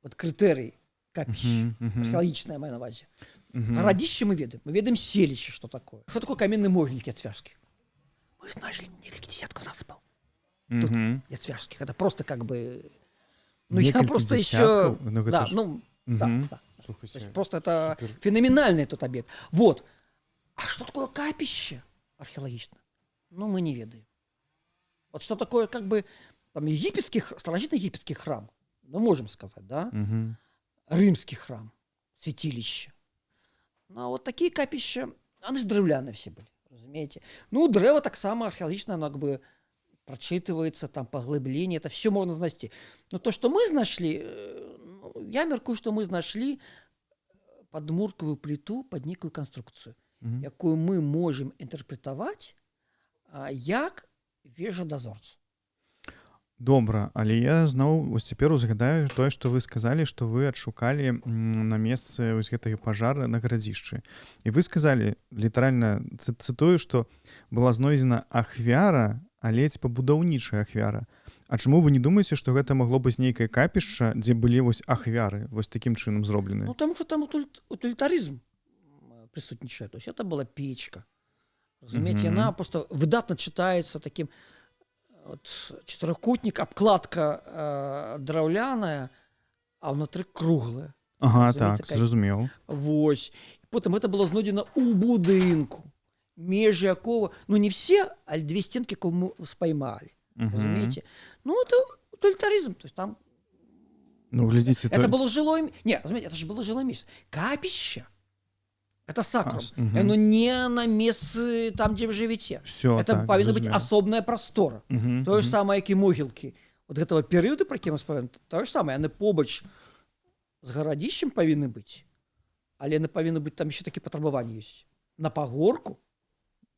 вот крытэрый капища, археалагічная, маю на ўвазе. Гарадзішча мы ведаем селішча, што такое. Што такое каменныя могільнікі яцвяжскіх? Мы знайшлі некалькі десяткаў насыпаў. Тут яцвяжскіх. Это просто как бы... Ну, я просто еще... Да, ну, да. Слушайте, то есть просто это феноменальный тот объект. Вот. А что такое капище археологично? Ну, мы не ведаем. Вот что такое как бы там старожитный египетский храм, мы можем сказать, да? Римский храм, святилище. Ну, а вот такие капища, они же древляные все были, разумеете. Ну, древо так само археологично, оно как бы прочитывается, там поглубление, это все можно знайти. Но то, что мы нашли, я меркую, что мы нашли подмурковую плиту под некую конструкцию, якую мы можем интерпретовать як вежа дозорца. Добра, але я зноў вось цяпер узгадаю тое, што вы сказалі, што вы адшукалі на месцы вось гэтага пажара на гарадзішчы. І вы сказалі, літаральна цытую, што была знойдзена ахвяра, але ці пабудаўнічая ахвяра. А чаму вы не думаеце, што гэта магло быць нейкае капішча, дзе былі вось ахвяры, вось такім чынам зроблены? Ну, таму што там утилитаризм присутнічае. То есть это была печка. Разумеете, она просто выдатна читается таким вот, четырехкутник, обкладка драўляная, а внутри круглая. Ага, так, зразумеў. Вось. Потым это было знойдзена ў будынку, межы якого, ну не все, а две стенки, якого мы споймали. Разумеете? Ну, это утилитаризм. То есть там... Ну, глядите, это было жилое... Не, разумеете, это же было жилое место. Капище. Это сакрум. Оно не на месцы там, где вы живете. Все, это так, повинна быть особная простора. То же самое, как и могилки. Вот этого периода, про который мы вспоминаем, то же самое. Они побач с городищем повинны быть. Але они повинны быть, там еще такие потребования есть. На погорку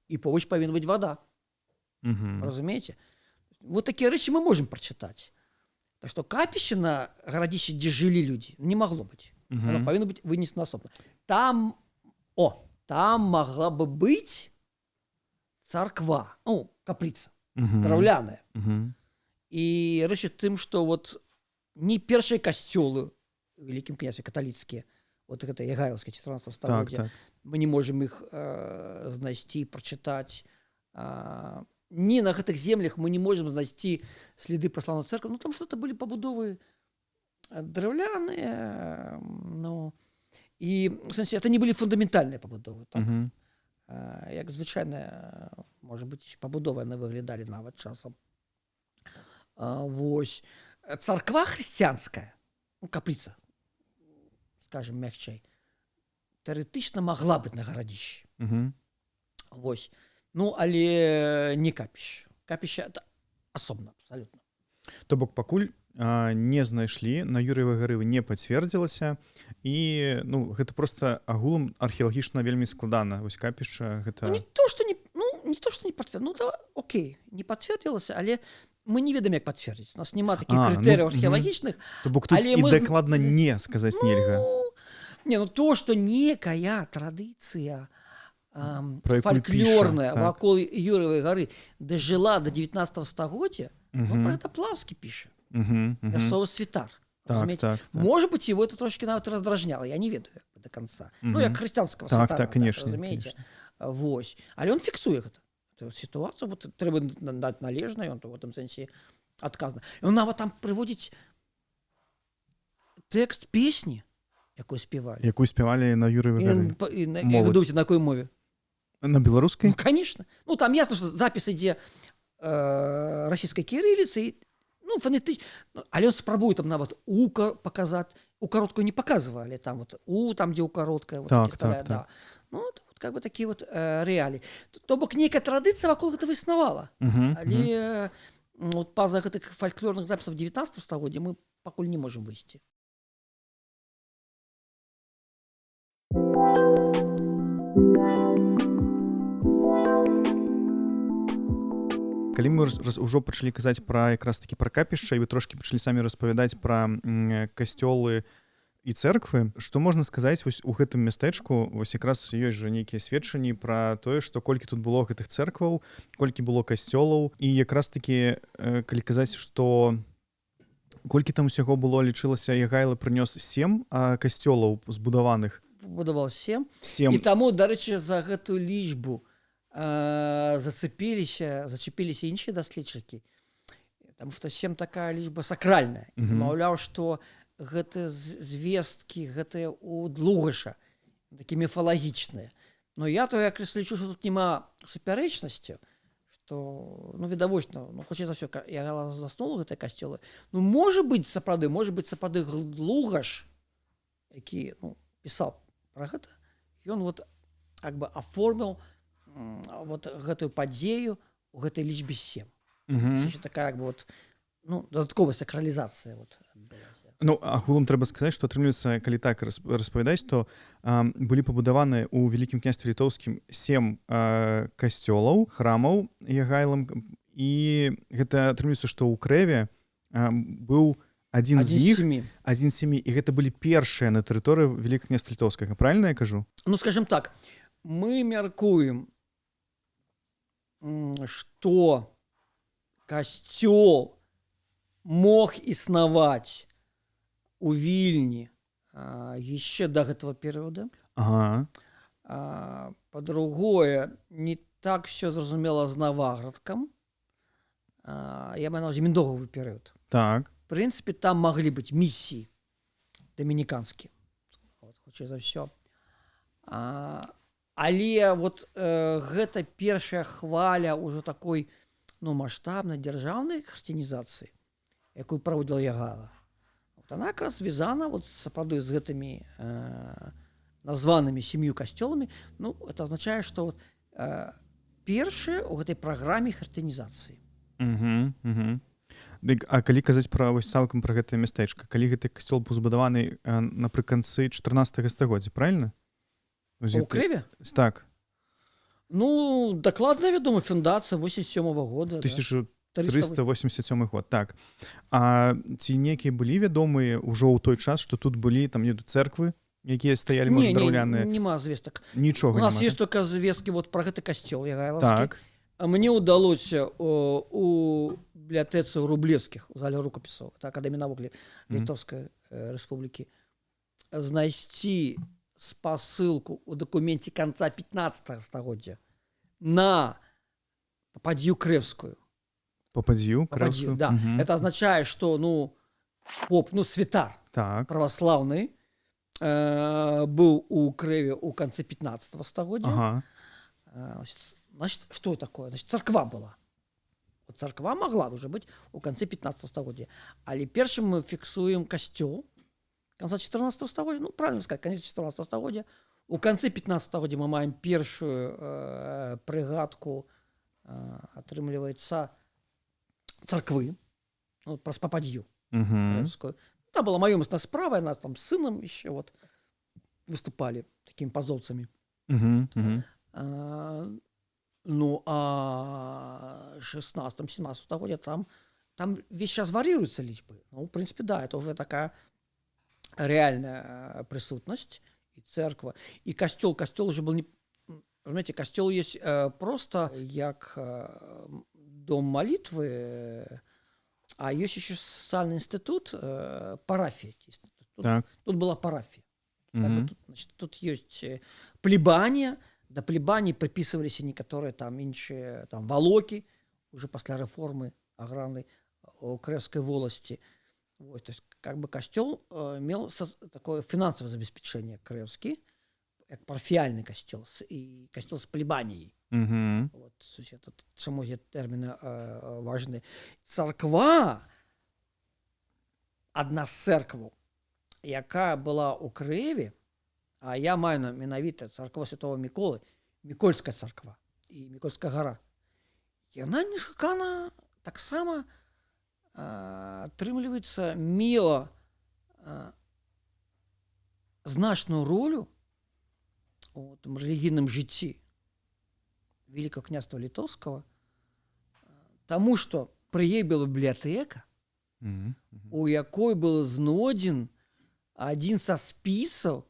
и побач повинна быть вода. Разумеете? Вот такие вещи мы можем прочитать. Так что капище на городище, где жили люди, не могло быть. Оно повинно быть вынесено особо. Там могла бы быть церква, ну, каплица, драўляная. И речь о том, что вот не первые костелы в Великом княстве католические, вот это Ягайловское 14 столетия, мы не можем их знайти, прочитать. Ни на этих землях мы не можем знайти следы православной церкви, ну, потому что это были побудовы драўляные, ну, и, в смысле, это не были фундаментальные побудовы. Так? Як звычайная, может быть, побудовы они выглядали нават часом. Вось. Церква христианская, ну, каплица, скажем, мягчей, теоретично могла быть на городище. Вось. Ну, але не капіще. Капіще это асобна абсалютна. То бок пакуль не знайшлі, на Юрыевай гары не пацвердзілася і ну гэта проста агулам археалагічна вельмі складана. Вось капішча гэта Ну, не то, что не подтвердилось. Ну, да, окей, не подтвердилось, але мы не ведаем, як подтвердить. У нас нема таких критериев археологичных. То бок тут але і мы дакладна не сказаць нельга. Ну, то, что некая традиция Про якую фольклорная піша, так. вакол Юрыевай гары дожила до 19 стагоддзя, ну, про это Плавскі піша. Мясцовы святар. Так. Может быть, его это трошки нават раздражняло, я не ведаю до конца. Ну, як хрысціянскага Так, святара, конечно, разумееце. Вось. Але он фіксуе гэта. Ситуацию вот, трэба даць належнае, он в этом сэнсе адказна. І он нават там прыводзіць тэкст песні, якую спявалі. Якую спявалі на Юрыевай гары. Як вы думаеце, на якой мове? На беларускай? Ну, конечно. Ну, там ясно, что запись ідзе расійскай кірыліцы, ну, фонетычна. Але он спрабуе там нават у показаць. У кароткую не показывали, там вот у, там, где у короткая. Вот так. Да. Ну, вот как бы такие вот реалии. То бок некая традыцыя вакол гэтага існавала. Але вот па-за гэтых фольклорных запісаў 19 стагоддзя мы пакуль не можем выйсці. Калі мы ўжо пачалі казаць пра якраз такі пра капішча і вы трошкі пачалі самі распавядаць пра касцёлы і цэрквы, што можна сказаць вось у гэтым мястэчку, вось якраз ёсць жа нейкія сведчанні пра тое, што колькі тут было гэтых цэркваў, колькі было касцёлаў і якраз такі калі казаць, што колькі там усяго было, лічылася, Ягайло прынёс 7 касцёлаў збудаваных. Будаваў 7. 7. І таму, дарэчы, за гэтую лічбу зачепіліся іншыя даследчыкі, потому что 7 такая лічба сакральная. Маўляў, што гэтыя звесткі, гэтыя у Длугаша, такі міфалагічныя. Но я то якраз лічу, што тут няма супярэчнасці, што, ну, відавочна, ну, хутчэй за ўсё, я заснула гэтыя касцёлы. Ну, можа быць сапраўды Длугаш, які, ну, пісаў пра гэта, ён вот как бы аформіў вот гэтую падзею у гэтай лічбе 7. Такая, как бы, вот, ну, дадатковая сакралізацыя вот адбылася. Ну, агулам трэба сказаць, што атрымліваецца, калі так распавядаць, то былі пабудаваны ў Вялікім княстве літоўскім 7 касцёлаў, храмаў Ягайлам, і гэта атрымліваецца, што ў Крэве быў адзін з іх, адзін з 7, і гэта былі першыя на тэрыторыі Вялікага княства літоўскага. Правільна я кажу? Ну, скажем так, мы мяркуем, што касцёл мог існаваць у Вільні яшчэ да гэтага перыяда. Па-другое, не так все зразумела з Наваградкам. Я маю на ўвазе міндовы перыяд. Так. В прынцыпе, там маглі быць місіі дамініканскія. Хутчэй за ўсё. Але вот гэта першая хваля ўжо такой, ну, маштабнай дзяржаўнай хрысціянізацыі, якую праводзіла Ягайла. Вот она якраз звязана вот сапраўды з гэтымі названымі 7 касцёламі. Ну, это означае, што вот, першыя ў гэтай праграме хрысціянізацыі. А калі казаць пра вось цалкам пра гэтае мястэчка, калі гэты касцёл быў збудаваны напрыканцы 14 стагоддзя, правільна? У Крэве? Так. Ну, дакладна вядома, фундацыя 87-го года. 1387 год, так. А ці некія былі вядомыя ўжо ў той час, што тут былі там цэрквы, якія стаялі, можа, драўляныя? Нема звестак. Нічога няма. У нас няма, ёсць толькі звесткі вот пра гэты касцёл Ягайлаўскі. Так. Мне ўдалося у бібліятэцы Рублевскіх, у зале рукапісаў, это Акадэмія навук Літоўскай Рэспублікі, знайсці спасылку у дакуменце канца 15 стагоддзя на Попадью Крэвскую. Попадью Крэвскую? Да. Это означает, что, ну, поп, ну, святар православный был у Крэве у конце 15 стагоддзя. Значит, что такое? Значит, церква была. Вот церква могла уже быть у конце 15 стагоддзя. Але першым мы фіксуем касцёл конца 14 стагоддзя, ну, правильно сказать, конец 14 стагоддзя У канцы 15 стагоддзя мы маем першую прыгадку, атрымліваецца, царквы, ну, праз пападзю крэўскую. Там была маёмасная справа, яна там з сынам яшчэ вот выступалі такімі пазоўцамі. Ну, а 16-17 стагоддзя там весь час вар'іруюцца лічбы. Ну, в прынцыпе, да, это уже такая реальная присутность, и церква, и костел. Костел уже был не... Понимаете, костел есть просто как дом молитвы, а есть еще социальный институт, парафия. Тут была парафия. Тут есть плебания, до плебании приписывались некоторые там іншие там волоки, уже после реформы аграрной Кревской волости. Вот, то есть как бы костел имел такое финансовое забеспечение Кревский, как парафиальный костел, и костел с плебанией. Вот, это, чему эти термины важны. Церква, одна з церкваў, яка была у Креві, а я маю на менавіта царква Святого Миколы, Микольская царква и Микольская гора. Яна нечакана таксама атрымліваецца мела значную ролю у рэлігійным жыцці Великого княства Литовского, тому что при ей была библиотека, у якой был знойден один со списаў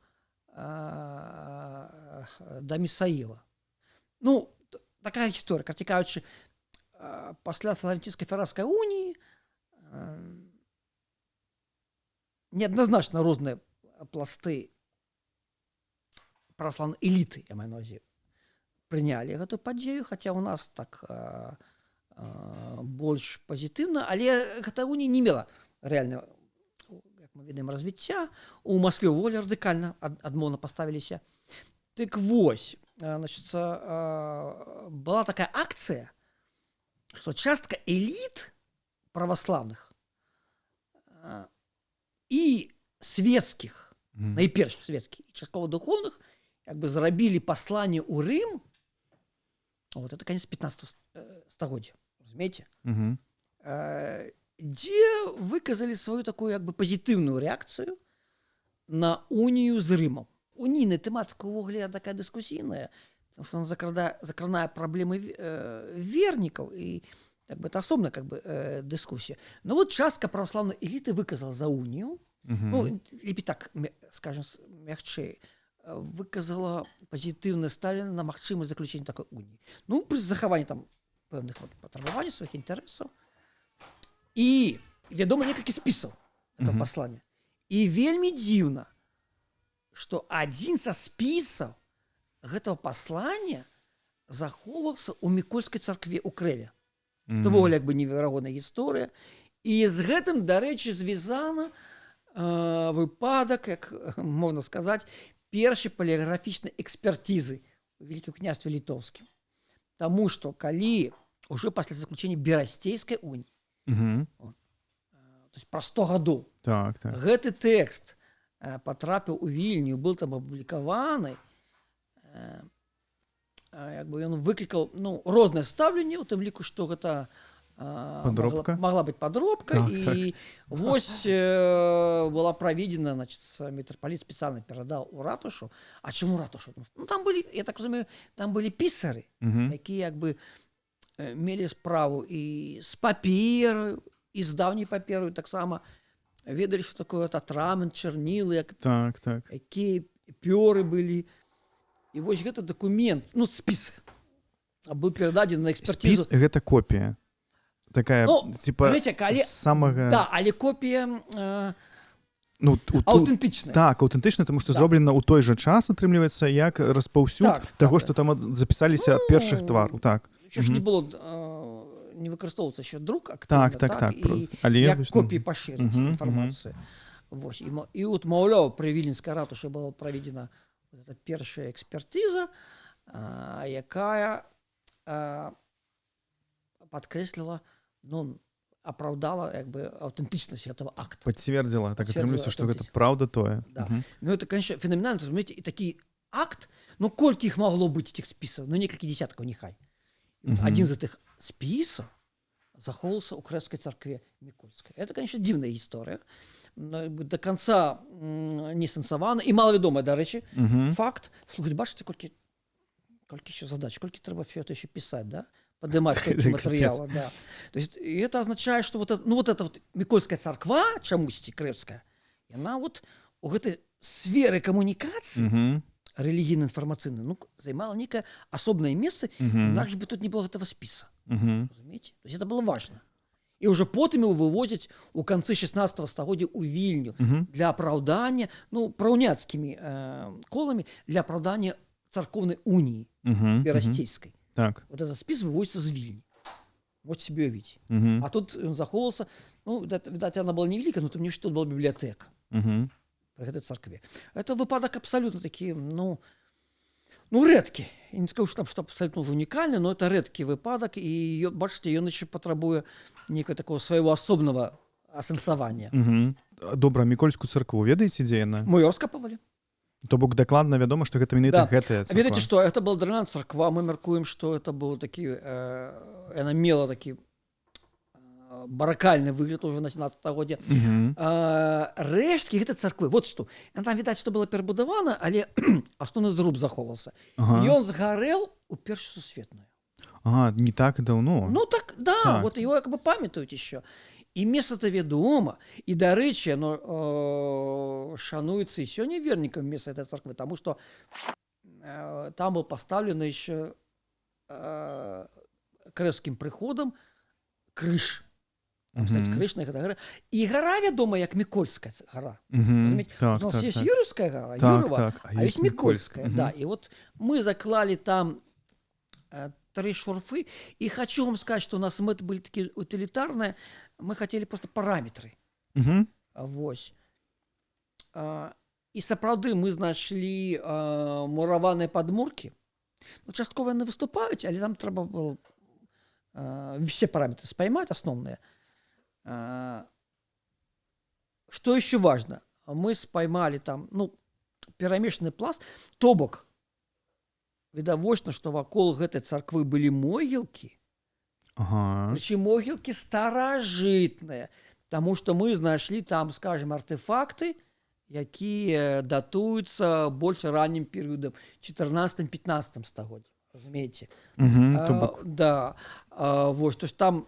да Місаіла. Ну, такая гісторыя, коротко кажучы, пасля Флорентийской Феррарской унии неоднозначно розныя пласты православной элиты, я маю на ўвазе, прынялі гэтую падзею, хаця у нас так больш пазітыўна, але гэта унія не мела рэальна, як мы ведаем, развіцця. У Маскве ўвогуле радыкальна адмоўна паставіліся. Дык вось, значит, была такая акцыя, што частка эліт праваславных і светскіх, найперш светскіх і часткова духовных, як бы зрабілі пасланне ў Рым. Вот это конец 15 стагоддзя, разумеете? Где выказали свою такую как бы позитивную реакцию на унию с Римом. Унийная тематика увогуле такая дискуссийная, потому что она закранает проблемы верников, и как бы это особная как бы дискуссия. Но вот частка православной элиты выказала за унию, ну, или так, скажем, мягче, выказала позитивное ставление на магчымасць заключения такой унии. Ну, при захаванні там пэўных вот патрабаванняў сваіх інтарэсаў. І вядома некалькі спісаў этого послання. І вельмі дзіўна, што адзін са спісаў гэтага послання захоўваўся ў Мікольскай царкве ў Крэве. Это вогуле як бы неверагодная гісторыя. І з гэтым, дарэчы, звязана выпадак, як можна сказаць, першай паліграфічнай экспертизы у Великім княстве Літоўскім. Таму што калі уже пасля заключення Берасцейскай уніі, то есть праз 100 гадоў, гэты тэкст патрапіў у Вільню, быў там апублікаваны, як бы ён выклікаў, ну, рознае стаўленне, у тым ліку, што гэта могла быць падробка, і вось была праведзена, значит, мітрапаліт спецыяльна перадаў у ратушу. А чаму ратушу? Ну, там былі, я так разумею, там былі пісары, якія як бы мелі справу і з паперою, і з даўняй паперою таксама, ведалі, што такое атрамент, чарнілы, якія пёры былі. І вось гэта дакумент, ну, спіс, быў перададзены на экспертизу. Спіс — гэта копія. Такая, ну, типа, самага... Да, але копія ну, аўтэнтычная. Так, аўтэнтычная, тому што зроблена ў той жа час, атрымліваецца, як распаўсюд таго, што там запісаліся ад першых твараў. Так. Еще ж не было, не выкарыстоўвацца ще друк актыўна, так, і як копіі пашырыць інфармацыю. Вось, і от, маўляў, пры Віленскай ратушы была праведзена першая экспертиза, якая падкрэсліла, ну, апраўдала як бы аўтэнтычнасць этого акта. Пацвердзіла, так атрымліваецца, што гэта праўда тое. Да. Ну, это, конечно, феноменальна, разумееце, і такі акт, ну колькі іх магло быць этих спісаў, ну некалькі десяткаў няхай. Адзін з гэтых спісаў захоўваўся ў крэўскай царкве Мікольскай. Это, конечно, дзіўная гісторыя, до конца не сэнсавана і малавядомая, дарэчы, факт. Слухайте, бачыце, колькі еще задач, колькі трэба все это еще писать, да? Поднимать колькі матэрыялу, да. То есть и это означает, что вот эта вот Мікольская царква, чамусьці крэўская, яна вот у гэтай сферы камунікацыі рэлігійна-інфармацыйнай, ну, займала некае асобнае месца, інакш бы тут не было гэтага спіса. Разумеете? То есть это было важно. И уже потым его вывозят у концы 16 стагоддзя у Вільню для апраўдання, ну, праўняцкімі коламі, для апраўдання царковной унии Берастейской. Так. Вот этот спис вывозится из Вильни. Можете себе увидеть. А тут он заховался, ну, видать, она была невелика, но там не что, была библиотека при этой церкви. Это выпадок абсолютно такие, ну, редкий. Я не скажу, что там что абсолютно уже уникальное, но это редкий выпадок, и, бачите, он еще потребует некого такого своего особенного асэнсавання. Добра, Мікольскую царкву ведаеце, дзе яна? Мы ее раскапывали. То бок дакладна вядома, што гэта менавіта гэтая царква. Ведаеце, што это была дрэнная царква, мы мяркуем, што это был такі, яна мела такі баракальны выгляд уже на 17 стагоддзя. Рэшткі гэтай царквы, вот што, там відаць, што было перабудавана, але асноўны зруб заховаўся. Ён згарэў у Першую сусветную. Ага, не так даўно. Ну так, да, так. Вот его как бы памятаюць еще. І месца-то вядома, і, дарэчы, оно шануецца і сёння вернікам месца этой царквы, таму што там был пастаўлены еще крэўскім прыходам крыж. Кстати, крыж на гэта гора. І гара вядома, як Мікольская гара. Так, у нас так, есть так. Юрьевская гора, Юрова, а есть Мікольская. Да. И вот мы заклали там 3 шурфы, и хочу вам сказать, что у нас это были такие утилитарные, мы хотели просто параметры. Вось. І сапраўды мы знайшлі мураваныя падмуркі. Ну, часткова яны выступаюць, але нам трэба было все параметры спаймаць асноўныя. Что еще важно? Мы спаймалі там, ну, перамешаны пласт, то бок відавочна, што вакол гэтай царквы былі могілкі. Прычым могілкі старажытныя, таму што мы знайшлі там, скажем, артефакты, якія датуюцца больш раннім перыядам 14-15 стагоддзя. Разумееце? Да. Вось, то есть там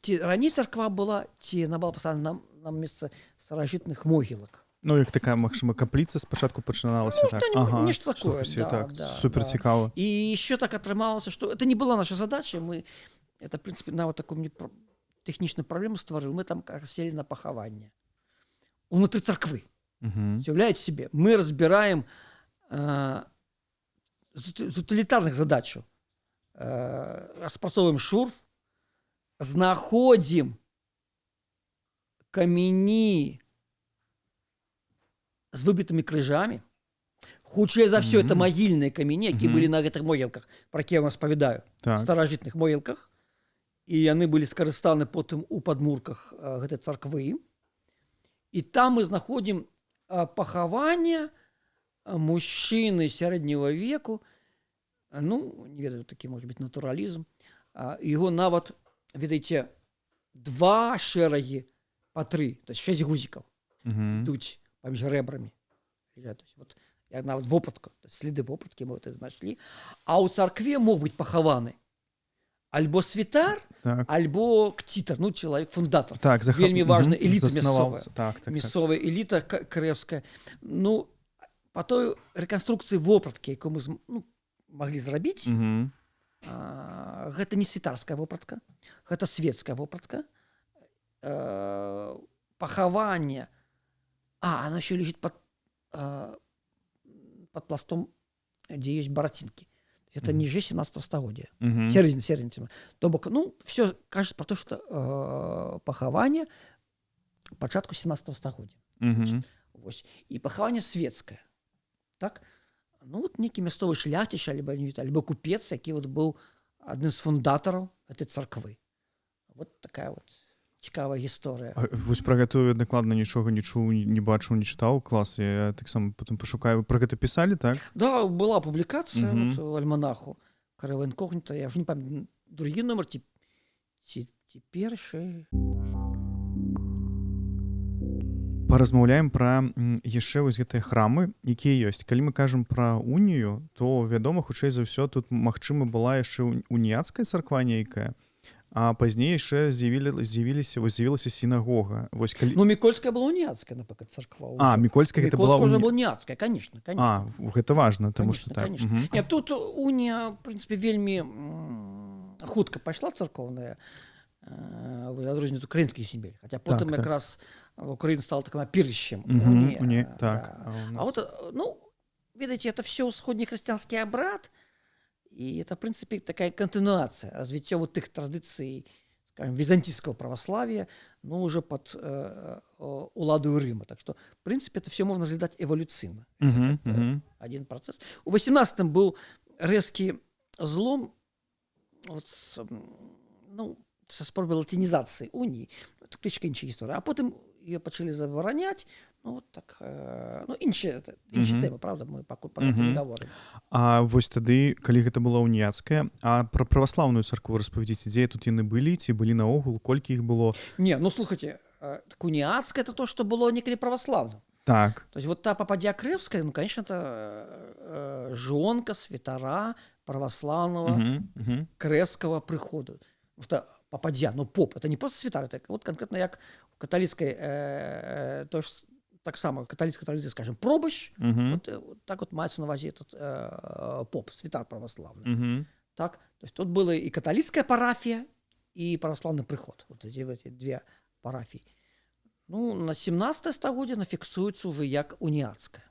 ці раней царква была, ці яна была пастаўлена на месца старажытных могілак. Ну, як такая, магчыма, капліца спачатку пачыналася. Ну, так. Нешта такое. Супер цікава. І еще так атрымалася, што это не была наша задача, мы это, в принципе, нават такую тэхнічную праблему стварыў. Мы там сели на пахаванне. Унутры царквы. Уяўляеце себе, мы разбираем з утилитарных задачаў. Распрацоўваем шурф, знаходзім камені з выбітымі крыжамі. Хутчэй за ўсё, это магільныя камені, якія былі на гэтых могілках, пра якія я вам распавядаю, старажытных могілках. І яны былі скарыстаны потым у падмурках гэтай царквы. І там мы знаходзім пахаванне мужчыны сярэдняга веку, ну, не ведаю, такі, можа быць, натуралізм. Яго нават, ведаеце, 2 шэрагі па 3, то есть 6 гузікаў ідуць паміж рэбрамі. Вот, як нават вопратка, следы вопраткі мы это знайшлі. А ў царкве мог быць пахаваны альбо святар, альбо ктітар, ну, чалавек-фундатар. Вельмі важная эліта мясцовая. Мясцовая эліта крэўская. Ну, па той рэканструкцыі вопраткі, якую мы маглі зрабіць, гэта не святарская вопратка, гэта светская вопратка. Пахаванне, оно еще лежит под пластом, где есть барацинки. Это ниже 17 стагоддзя. Середина. То бок, ну, все кажется про то, что пахаванне пачатку 17 стагоддзя. И пахаванне светское. Так? Ну, вот некий мясцовы шляхціч, альбо купец, які вот был одним з фундатараў этой царквы. Вот такая вот. цікавая гісторыя. Вось пра гэтую дакладна нічога не чуў, не бачыў, не чытаў. Клас, я таксама потым пашукаю. Пра гэта пісалі, так? Да, была публікацыя Мгм. у альманаху «Карэва інкогніта». Я ўжо не памятаю, другі нумар ці першы. Паразмаўляем пра яшчэ вось гэтыя храмы, якія ёсць. Калі мы кажам пра унію, то, вядома, хутчэй за ўсё, тут, магчыма, была яшчэ уніяцкая царква нейкая, а пазней яшчэ з'явілася сінагога. Вось калі... Ну, Мікольская была уніяцкая, напрыклад, царква. Мікольская гэта была... Мікольская ўжо была уніяцкая, конечно. Гэта важна, таму што так. Не, тут унія, в прынцыпе, вельмі хутка пайшла царкоўная, в адрозненне ад украінскіх земель. Хаця потым якраз Украина стала таким опирищем. Так. А вот, ну, видите, это все сходнехристианский обряд, и это, в принципе, такая континуация, развитие вот их традиций, скажем, византийского православия, но уже под уладою Рима. Так что, в принципе, это все можно разглядать эволюционно. Один процесс. У 18-м был резкий злом, вот, ну, со спробой латинизации унии. Это кличка іншая история. А потом ее почали забороняти. Ну, от так, ну, інші теми, правда, ми про це не говоримо. А вось тады, калі гэта была уніяцкая, а пра праваслаўную царкву распавядзіце, дзе тут яны былі, ці былі наогул, колькі іх было? Не, ну, слухайте, так уніяцкая — это то, что было некогда православным. Так. То есть вот та Попадья Кревская, ну, конечно, это жонка святара православного кревского приходу. Потому что Попадья, ну, поп, это не просто святар, это вот конкретно як в католицкой, то есть так само католицкая традиция, скажем, пробощ, вот так вот мається на увазі этот поп, святар православный. Так, то есть тут была и католицкая парафия, и православный приход, вот эти две парафии. Ну, на 17 стагоддзя нафіксуецца уже як уніяцкая.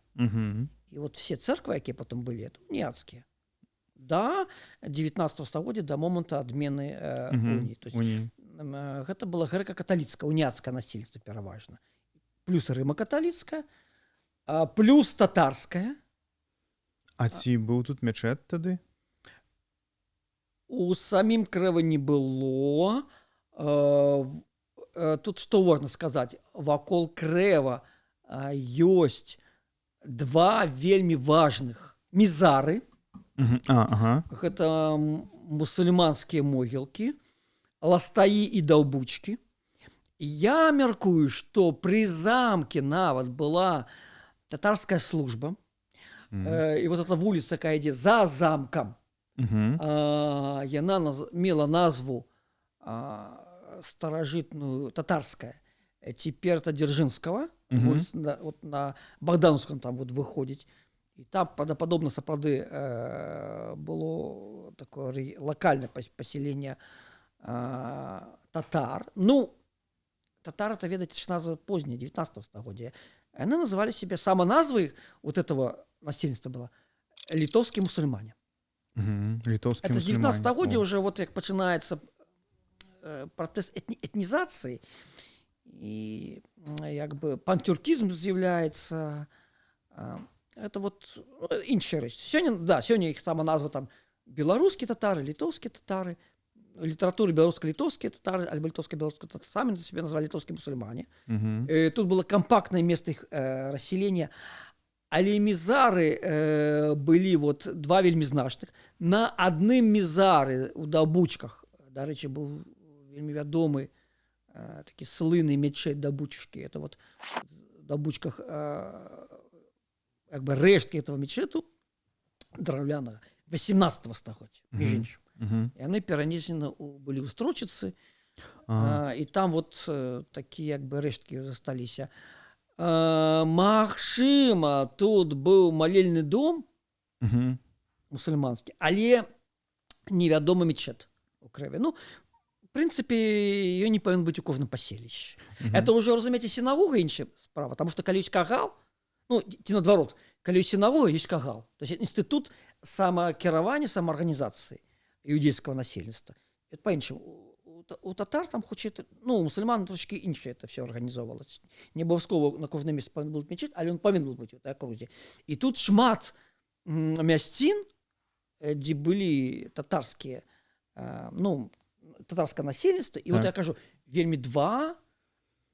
И вот все церкви, які потом были, это уніяцкие. До 19 стагоддзя, до момента адмены унии. То есть это было греко-католицкое, уніяцкое насельніцтва пераважна. Плюс рыма-католицкое, плюс татарское. А ці быў тут мячэт тады? У самім Крэва не было. Тут что можно сказать? Вакол Крэва ёсць два вельмі важных мізары. Гэта мусульманскія могілкі, ластаі і даўбучкі. Я мяркую, што пры замке нават была татарская служба. І вот эта вуліца, якая ідзе за замкам, яна мела назву старажытную татарская. Цяпер это Дзяржынскага, вот на Богдановском там вот выходзіць. І там падобна сапраўды было такое локальное поселение татар. Ну, татары, это, ведаеце, назва поздняя, 19 стагоддзя. Они называли себя, сама назва их, вот этого насельніцтва была литовские мусульмане. Литовские это 19 стагоддзя уже вот как пачынаецца процесс этнизации, и как бы пантюркизм з'яўляецца. Это вот іншая рэч. Сёння іх сама назва там беларускія татары, літоўскія татары, літаратуры беларуска-літоўскія татары, альбо літоўска-беларускія татары, самі за себе назвали літоўскія мусульмане. Тут было компактное место их расселения, але мізары былі вот два вельмі значных. На адным мізары у дабучках, дарэчы, быў вельмі вядомы такі слыны мечеть дабучкі. Это вот в дабучках как бы рештки этого мечету драўляного 18 стагоддзя, між іншым. І яны перанесены былі ў Строчыцы, і там вот такія як бы рэшткі засталіся. Магчыма, тут быў малельны дом мусульманскі, але невядомы мечет у Крэве. Ну, в принципе, ён не павінен быць у кожным паселішчы. Это уже, разумееце, сінагога іншая справа, потому что калі ёсць кагал, ну, ці наадварот, калі ёсць сінагога, ёсць кагал. То есть інстытут самакіравання, самаарганізацыі іудзейскага насельніцтва. Это па-іншаму. У татар там хутчэй, ну, у мусульман трошки іншае это все арганізоўвалася. Не абавязкова на кожным месцы павінен быў мечець, але ён павінен быў быць у этой акрузе. І тут шмат мясцін, дзе былі татарскія, ну, татарскае насельніцтва. І вот я кажу, вельмі два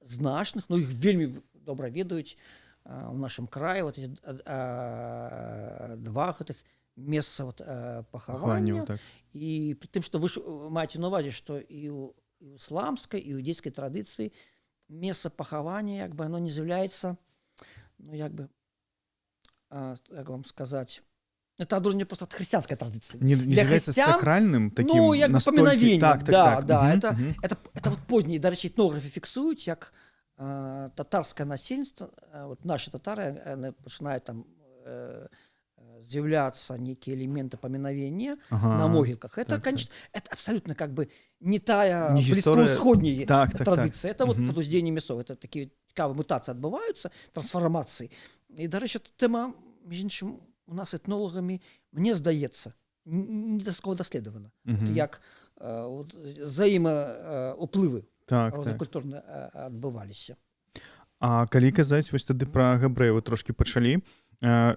значных, ну іх вельмі добра ведаюць у нашым краі вот эти два гэтых месца вот, пахавання. Так. І пры тым, што вы ж маеце на увазе, што і ў ісламскай, і ў індзейскай традыцыі месца пахавання, як бы оно не з'яўляецца, ну як бы, як вам сказаць, это адрозненне просто ад хрысціянскай традыцыі. Не з'яўляецца сакральным такім ну, як бы настолькі... памінавеннем. Так. Это вот позднія, дарэчы, этнографы фіксуюць, як татарскае насельніцтва, вот нашы татары, яны пачынаюць там з'яўляцца нейкія элементы памінавення на могілках. Это, конечно, это абсолютно как бы не тая блізкоусходняя традыцыя. Это вот падуздзенне мясцовае. Это такія цікавыя мутацыі адбываюцца, трансфармацыі. І, дарэчы, тэма, між іншым, у нас этнолагамі, мне здаецца, недастаткова даследавана. Як взаимаўплывы рознакультурна адбываліся. А калі казаць вось тады пра габрэяў трошкі пачалі,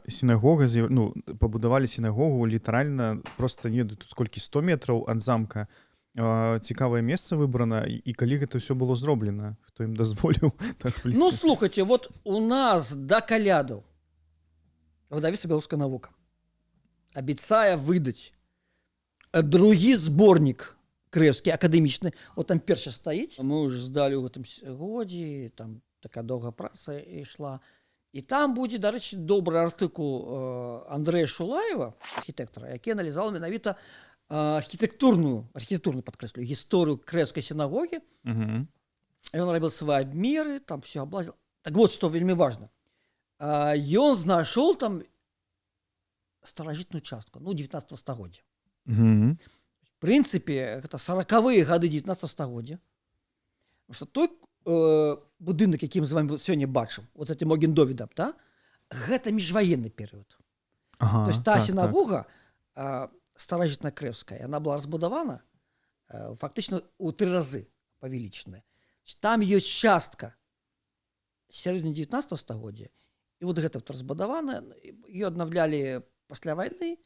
сінагога, ну, пабудавалі сінагогу літаральна проста не ведаю, тут колькі 100 метраў ад замка. Цікавае месца выбрана, і калі гэта ўсё было зроблена, хто ім дазволіў так блізка? Ну, слухайте, вот у нас да калядаў выдавецтва «Беларуская навука» абяцае выдаць другі зборнік крэўскі, акадэмічны. Вот там першы стаіць. Мы ўжо здалі ў гэтым годзе, там такая доўгая праца ішла. І там будзе, дарэчы, добры артыкул Андрэя Шулаева, архітэктара, які аналізаваў менавіта архітэктурную, падкрэслю, гісторыю крэўскай сінагогі. Ён рабіў свае абмеры, там все аблазіў. Так вот, што вельмі важна. Ён знайшоў там старажытную частку, ну, 19 стагоддзя. В прынцыпе, гэта 40-е гады 19 стагоддзя. Потому што той будынак, які мы з вами сёння бачым, вот эти Моген-Довідап, да? Гэта міжваенны перыяд. То есть та сінагога старажытная крэўская, яна была разбудавана фактычна ў 3 разы павелічаная. Там ёсць частка сярэдзіны 19 стагоддзя, і вот гэта вот разбудавана, ее аднаўлялі пасля вайны,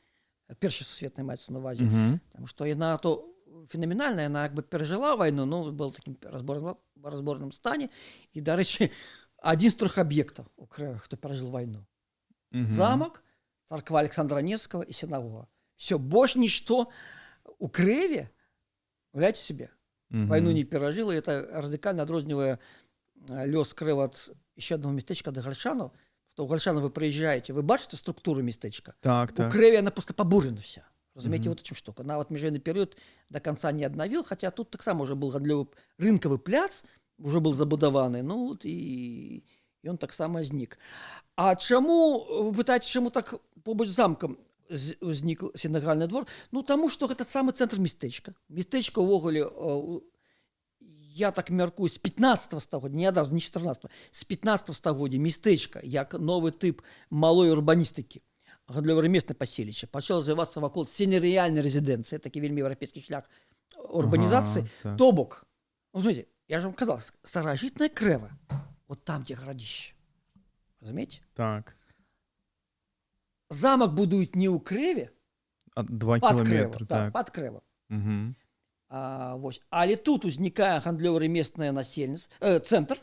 першай сусветнай маецца на увазе, потому што яна то феноменальная, яна як бы перажыла вайну, ну, был такім разборным стане, і, дарэчы, адзін з 3 аб'ектаў у Крэвах, хто перажыў вайну. Замак, царква Александра Невского і сінагога. Все, больш нішто у Крэве, уявляеце себе, вайну не перажыла, і это радыкальна адрознівае лёс Крэва ад еще одного местечка до Гальшанаў. Что у Гальшана вы приезжаете, вы бачите структуру местечка? Так. У Крэве она просто побурена вся. Разумеете, вот о чем штука. На вот межвоенный период до конца не обновил, хотя тут так само уже был гандлёвы рынковый пляц, уже был забудаваны, ну вот и он так само знік. А чему, вы пытаетесь, чему так побач з замком узнік сінагальны двор? Ну, тому что это самый центр местечка. Местечко увогуле, я так мяркую, з 15 стагоддзя, не адразу, не 14, з 15 стагоддзя местечка, як новы тып малой урбаністыкі, гандлёва-рамеснае паселішча, пачало развівацца вакол сенерыяльнай рэзідэнцыі, такі вельмі еўрапейскі шлях урбанізацыі. То бок, ну, знаете, я же вам казал, старажытная Крэва, вот там, где городище. Разумеете? Так. Замок будуюць не ў Крэве, 2 кілометры, так. Пад Крэва. Але тут узнікае гандлёва-рамеснае насельніцтва, цэнтр.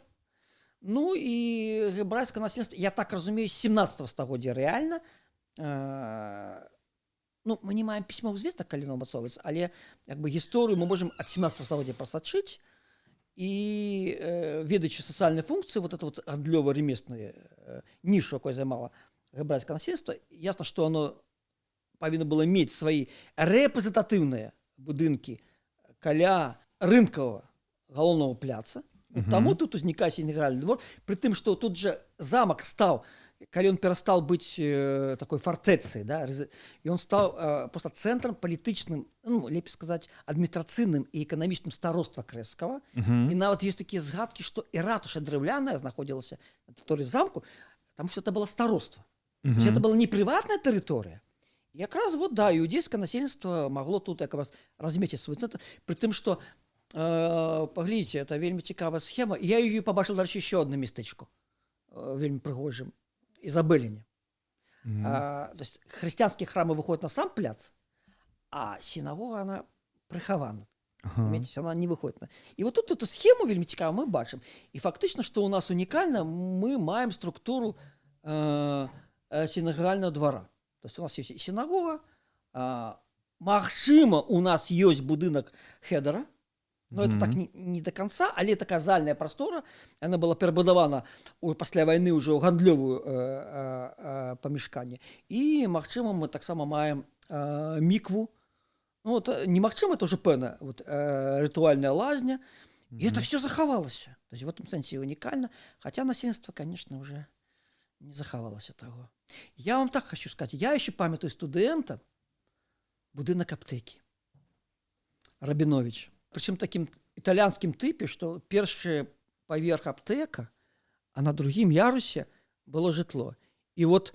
Ну і гебрайскае насельніцтва, я так разумею, з 17 стагоддзя рэальна. Ну, мы не маем пісьмовых звестак, калі нам абацоўваецца, але як бы гісторыю мы можам ад 17 стагоддзя прасачыць і ведаючы сацыяльныя функцыі, вот это вот гандлёва-рамеснае нішу, якое займала гебрайскае насельніцтва, ясна, што оно павінна было мець свае рэпрэзентатыўныя будынкі каля рынкавага галоўнага пляца. Таму тут узнікае сінагальны двор, пры тым, што тут жа замак стаў, калі ён перастаў быць такой фартэцыяй, да, ён стаў проста цэнтрам палітычным, ну, лепей сказаць, адміністрацыйным і эканамічным староства крэўскага. І нават ёсць такія згадкі, што і ратуша драўляная знаходзілася на тэрыторыі замку, таму што это было староства. Это была не прыватная тэрыторыя. Якраз вот, да, іудзейскае насельніцтва магло тут якраз размесціць свой цэнтр, пры тым, што паглядзіце, это вельмі цікавая схема. Я її побачив, далі, ще одне містечко, вельмі пригожим, Ізабеліне. То есть христианские храмы выходят на сам пляц, а синагога, она прихована. Разумеете, она не выходит. И вот тут эту схему вельмі цікава мы бачым. І фактычна, што ў нас унікальна, мы маем структуру сінагагального двора. То есть у нас есть синагога, магчыма, у нас ёсць будынак хедера, но это так не до конца, але такая зальная прастора, она была перабудавана пасля вайны ўжо ў гандлёвую памяшканне. І магчыма, мы таксама маем мікву. Ну, вот, немагчыма, это уже пэўна ритуальная лазня, и это все захавалася. То есть в этом сэнсе уникально, хотя насельніцтва, конечно, уже не захавалася таго. Я вам так хочу сказать, я еще памятаю студэнта будынак аптэкі Рабінович. Причем таким итальянским типе, что першы паверх аптэка, а на другім ярусе было жытло. И вот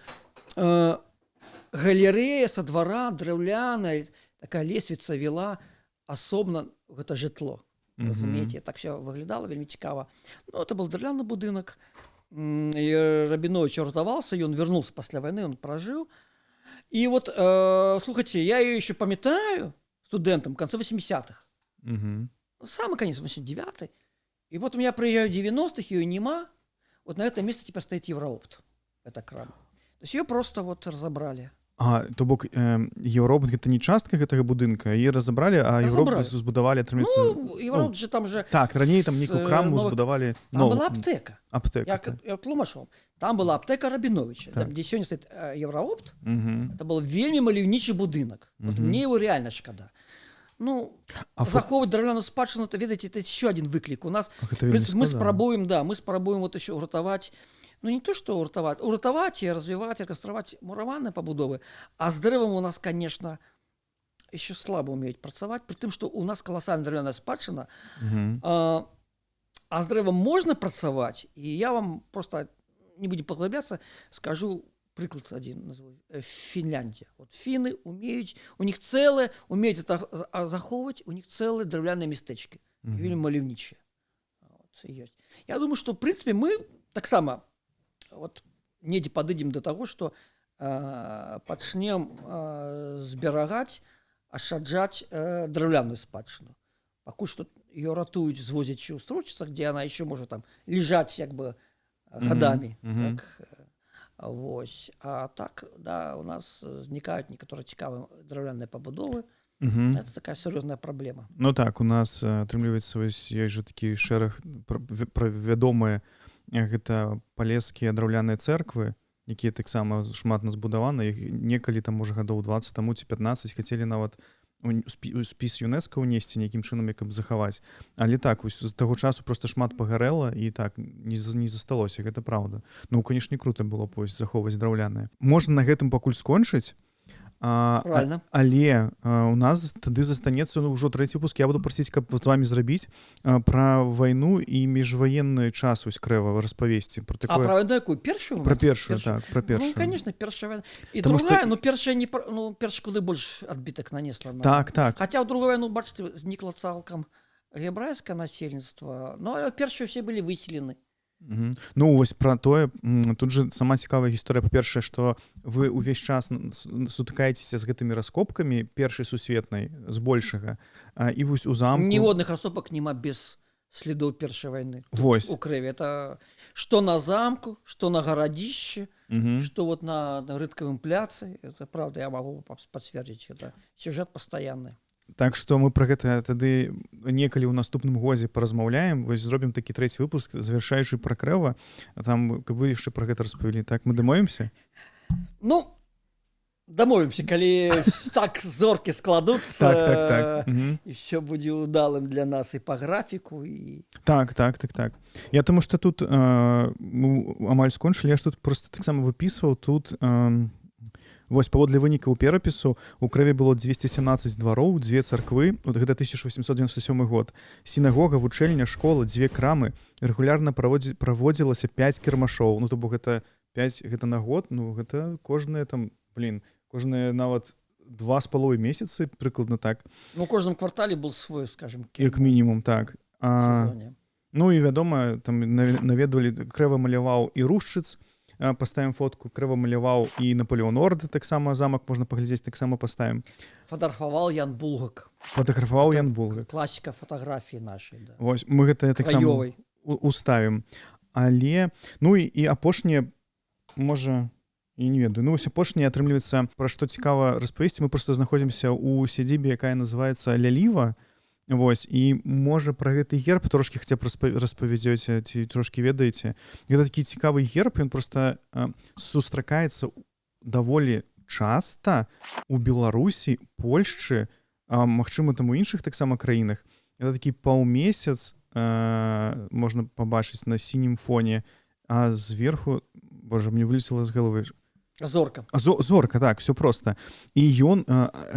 галерея со двора драўляная, такая лесвіца вела асобна гэта жытло. Разумееце, так все выглядало вельмі цікава. Ну, это был драўляны будынак. И Рабінович ратавался, и он вернулся после войны, он прожил. И вот, слушайте, я ее еще памятаю студентом в конце 80-х. Самый конец, 89-й. И вот у меня приезжают 90-х, ее нема. Вот на этом месте теперь стоит Евроопт. Это крам. То есть ее просто вот разобрали. То бок Еўропа гэта не частка гэтага будынка, яе разабралі, а Еўропу збудавалі атрымаецца. Ну, Еўропа же там же. Так, раней там нейкую краму збудавалі. Там была аптэка. Аптэка. Я тлумачу. Там была аптэка Рабіновича, так. Где сегодня стоит Евроопт. Это был вельмі маляўнічы будынак. Вот мне его реально шкода. Ну, захоўваць драўляную спадчыну, это, ведаеце, это еще один выклік. У нас мы спрабуем, вот еще уратаваць. Ну, не то, что уратаваць и развивать, реконструировать мураванные побудовы, а с дрэвам у нас, конечно, еще слабо умеют працаваць, при том, что у нас колоссальная древляная спадчына, а с дрэвам можно працаваць, и я вам просто, не будем поглубляться, скажу приклад один, назову. Финляндия. Вот финны умеют, у них целые, умеют это захоўваць, у них целые древляные местечки, вельмі маляўнічыя. Вот, есть. Я думаю, что, в принципе, мы таксама вот недзе падыдзем до того, что пачнем зберагаць, ашаджаць драўляную спадчыну. Пакуль што ее ратуюць, звозячы ў строчцах, где она еще может там лежать как бы годами. Так, вось. А так, да, у нас знікаюць некаторыя цікавыя драўляныя пабудовы. Это такая серьезная проблема. Ну так, у нас атрымліваецца вось ёсць жа такі шэраг вядомыя гэта палескія драўляныя цэрквы, якія таксама шмат збудаваны, іх некалі там можа гадоў 20 таму ці 15 хацелі нават у спіс ЮНЕСКО ўнесці нейкім чынам, як захаваць. Але так, вось з таго часу просто шмат пагарэла і так не засталося, гэта праўда. Ну, канешне, круто было б захоўваць драўляныя. Можна на гэтым пакуль скончыць. Але у нас тады застанецца ўжо трэці выпуск. Я буду прасіць, каб з вами зрабіць пра вайну і міжваенны час ось крэва распавесці. А пра вайну якую? Першую? Пра першую, так, пра першую. Ну, конечно, першая вайна. І другая, ну, першая куды больш адбітак нанесла. Так. Хаця ў другую вайну, бачыце, знікла цалкам гебрайскае насельніцтва, но першую все былі выселены. Ну, вось пра тое, тут же сама цікавая гісторыя. Па-першае, што вы ўвесь час сутыкаецеся з гэтымі раскопкамі першай сусветнай, збольшага, і вось у замку... Ніводных раскопак няма без следов першай вайны. Вось. У крэве. Это што на замку, што на гарадзішчы, што вот на рынкавым пляцы. Это правда, я магу пацвердзіць. Это сюжэт пастаянны. Так што мы пра гэта тады некалі ў наступным годзе паразмаўляем, вось зробім такі трэці выпуск, завяршаючы пра крэва, там, каб вы яшчэ пра гэта распавялі. Так, мы дамовімся? Ну, дамовімся, калі так зоркі складуцца, так. І ўсё будзе удалым для нас і па графіку. Так. Я тому што тут амаль скончылі, я ж тут проста таксама выпісваў, тут... Вось, паводле вынікаў перапісу, у крэве было 217 двароў, 2 царквы, гэта 1897 год. Сінагога, вучэльня, школа, 2 крамы. Рэгулярна праводзілася 5 кірмашоў. Ну, то бок гэта 5 гэта на год, ну, гэта кожныя нават 2,5 месяцы, прыкладна так. Ну, у кожным квартале был свой, скажем, як мінімум, так. сезоне. Ну, і вядома, там наведвалі, крэва маляваў і Рушчыц, паставім фотку, Крэва маляваў, і Наполеон Орды таксама замак можна паглядзець, таксама паставім. Фотографаваў Ян Булгак. Фотаграфаваў Ян Булгак. Класіка фатаграфіі нашай, да. Вось, мы гэта таксама Краёвай. уставім. Але, ну і апошняе, можа, я не ведаю, ну вось апошняе, атрымліваецца, пра што цікава распавесці, мы проста знаходзімся ў сядзібе, якая называецца Ляліва, вось, і можа пра гэты герб трошкі хаця б распавядзёце, ці трошкі ведаеце. Гэта такі цікавы герб, ён проста сустракаецца даволі часта у Беларусі, Польшчы, магчыма, там у іншых таксама краінах. Гэта такі паўмесяц, можна пабачыць на сінім фоне, а зверху, божа, мне вылецела з галавы. Зорка. Зорка, так, все проста. І ён,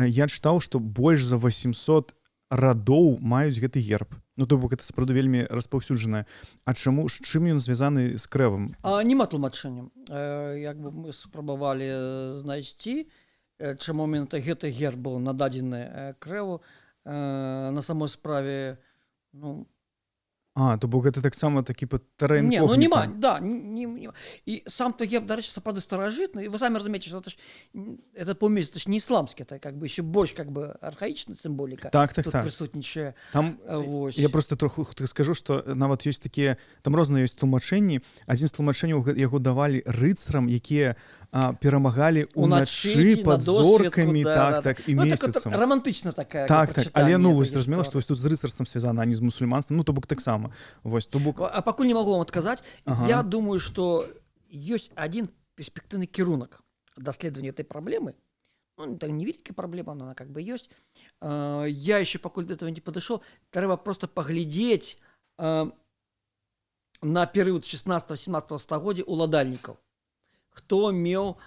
я чытаў, што больш за 800 радоў маюць гэты герб. Ну, то бок, гэта сапраўды вельмі распаўсюджанае. А чаму, з чым ён звязаны з Крэвам? Нема тлумачэння. Як бы мы спрабавалі знайсці, чаму менавіта гэты герб быў нададзены Крэву. На самой справе, ну... То бок гэта таксама такі тэрэн інкогніта. Не, ну нема, да, нема. І сам то герб, дарэчы, сапраўды старажытны. І вы самі разумееце, што это паўмесяц, это ж не ісламскі, это как бы еще больш как бы архаічная сімволіка. Так. Тут прысутнічае. Там, я просто троху скажу, што нават ёсць такія, там розныя ёсць тлумачэнні. Адзін з тлумачэнняў яго давалі рыцарам, якія перамагалі ўначы пад зоркамі, так, і месяцам. Романтычна такая. Так, але ну вось зразумела, што тут з рыцарствам звязана, а не з мусульманствам, ну то бок таксама. Вось, то бок. А пакуль не магу вам адказаць, я думаю, што ёсць адзін перспектыўны кірунак даследавання этой праблемы. Ну, это невеликая проблема, но она как бы есть. Я еще пакуль до этого не подошел. Трэба просто поглядеть на перыяд 16-17 стагоддзя уладальнікаў. Хто меў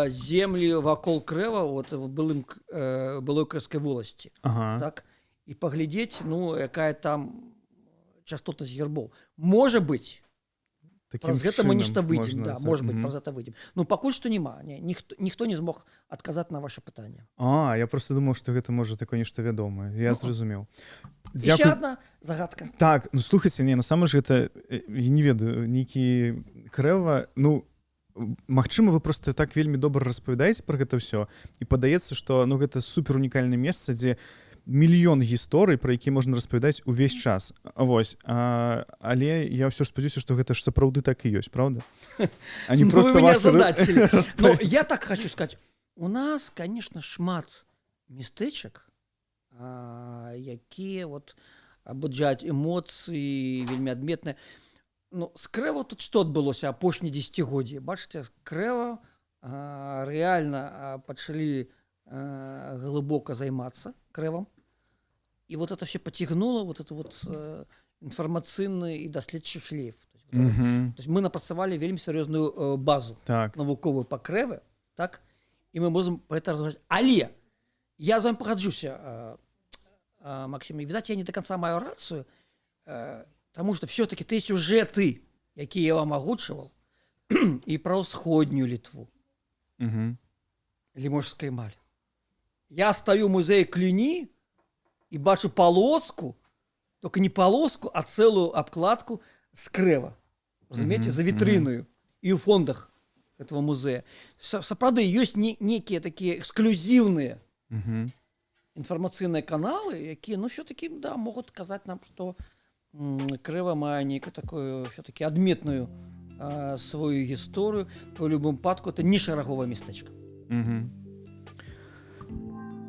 землі вакол Крэва, вот былой Крэвскай воласці. Так? І паглядзець, ну, якая там частотнасць гербоў. Можа быць, праз гэта мы нешта выйдзем, да, можа быць, праз гэта выйдзем. Ну, пакуль што няма, ніхто не змог адказаць на ваше пытанне. Я просто думаў, што гэта можа такое нешта вядомае. Я зразумеў. Еще одна загадка. Так, ну слухайце, не, насамрэч гэта, я не ведаю, нейкі Крэва, ну, магчыма, вы просто так вельмі добра распавядаеце пра гэта ўсё, і падаецца, што ну гэта супер унікальнае месца, дзе мільён гісторый, пра якія можна распавядаць увесь час. Вось. Але я ўсё ж спадзяюся, што гэта ж сапраўды так і ёсць, правда? А не просто вы меня задачили. Но я так хочу сказать, у нас, конечно, шмат местечак, якія вот абуджаюць эмоцыі вельмі адметныя. Ну, з Крэва тут што адбылося апошні дзесяцігоддзі? Бачыце, з Крэва реально пачалі глыбока займацца Крэвам. И вот это все потягнуло, вот это вот информационный и доследчий шлейф. То есть мы напрацавалі вельмі серьезную базу навуковую по Крэве, так? И мы можем про это разговаривать. Але я з вами пагаджуся, Максим, и, видать, я не до конца маю рацию, потому что все-таки ты сюжеты, якія я вам агучывал, и про усходнюю Литву, Лиможской эмаль. Я стою в музее Клюни и бачу полоску, только не полоску, а целую обкладку с Крэва. Разумеете, за витриною и в фондах этого музея. Сапраўды, есть некие такие эксклюзивные информационные каналы, якія, ну, все-таки, да, могут сказать нам, что Крэва мае некую такую все-таки адметную свою историю. В любом падку это не шараговое местечко.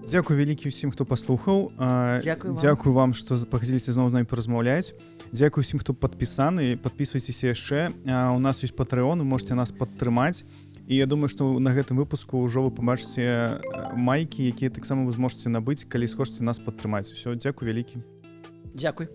Дзякуй вялікі ўсім, хто паслухаў. Дзякуй вам, што пагадзіліся зноў з намі паразмаўляць. Дзякуй усім, хто падпісаны. Падпісвайцеся яшчэ. У нас ёсць Patreon, вы можете нас падтрымаць. І я думаю, што на гэтым выпуску ўжо вы пабачыце майкі, якія таксама вы зможаце набыць, калі схочаце нас падтрымаць. Усё, дзякуй вялікі. Дзякуй.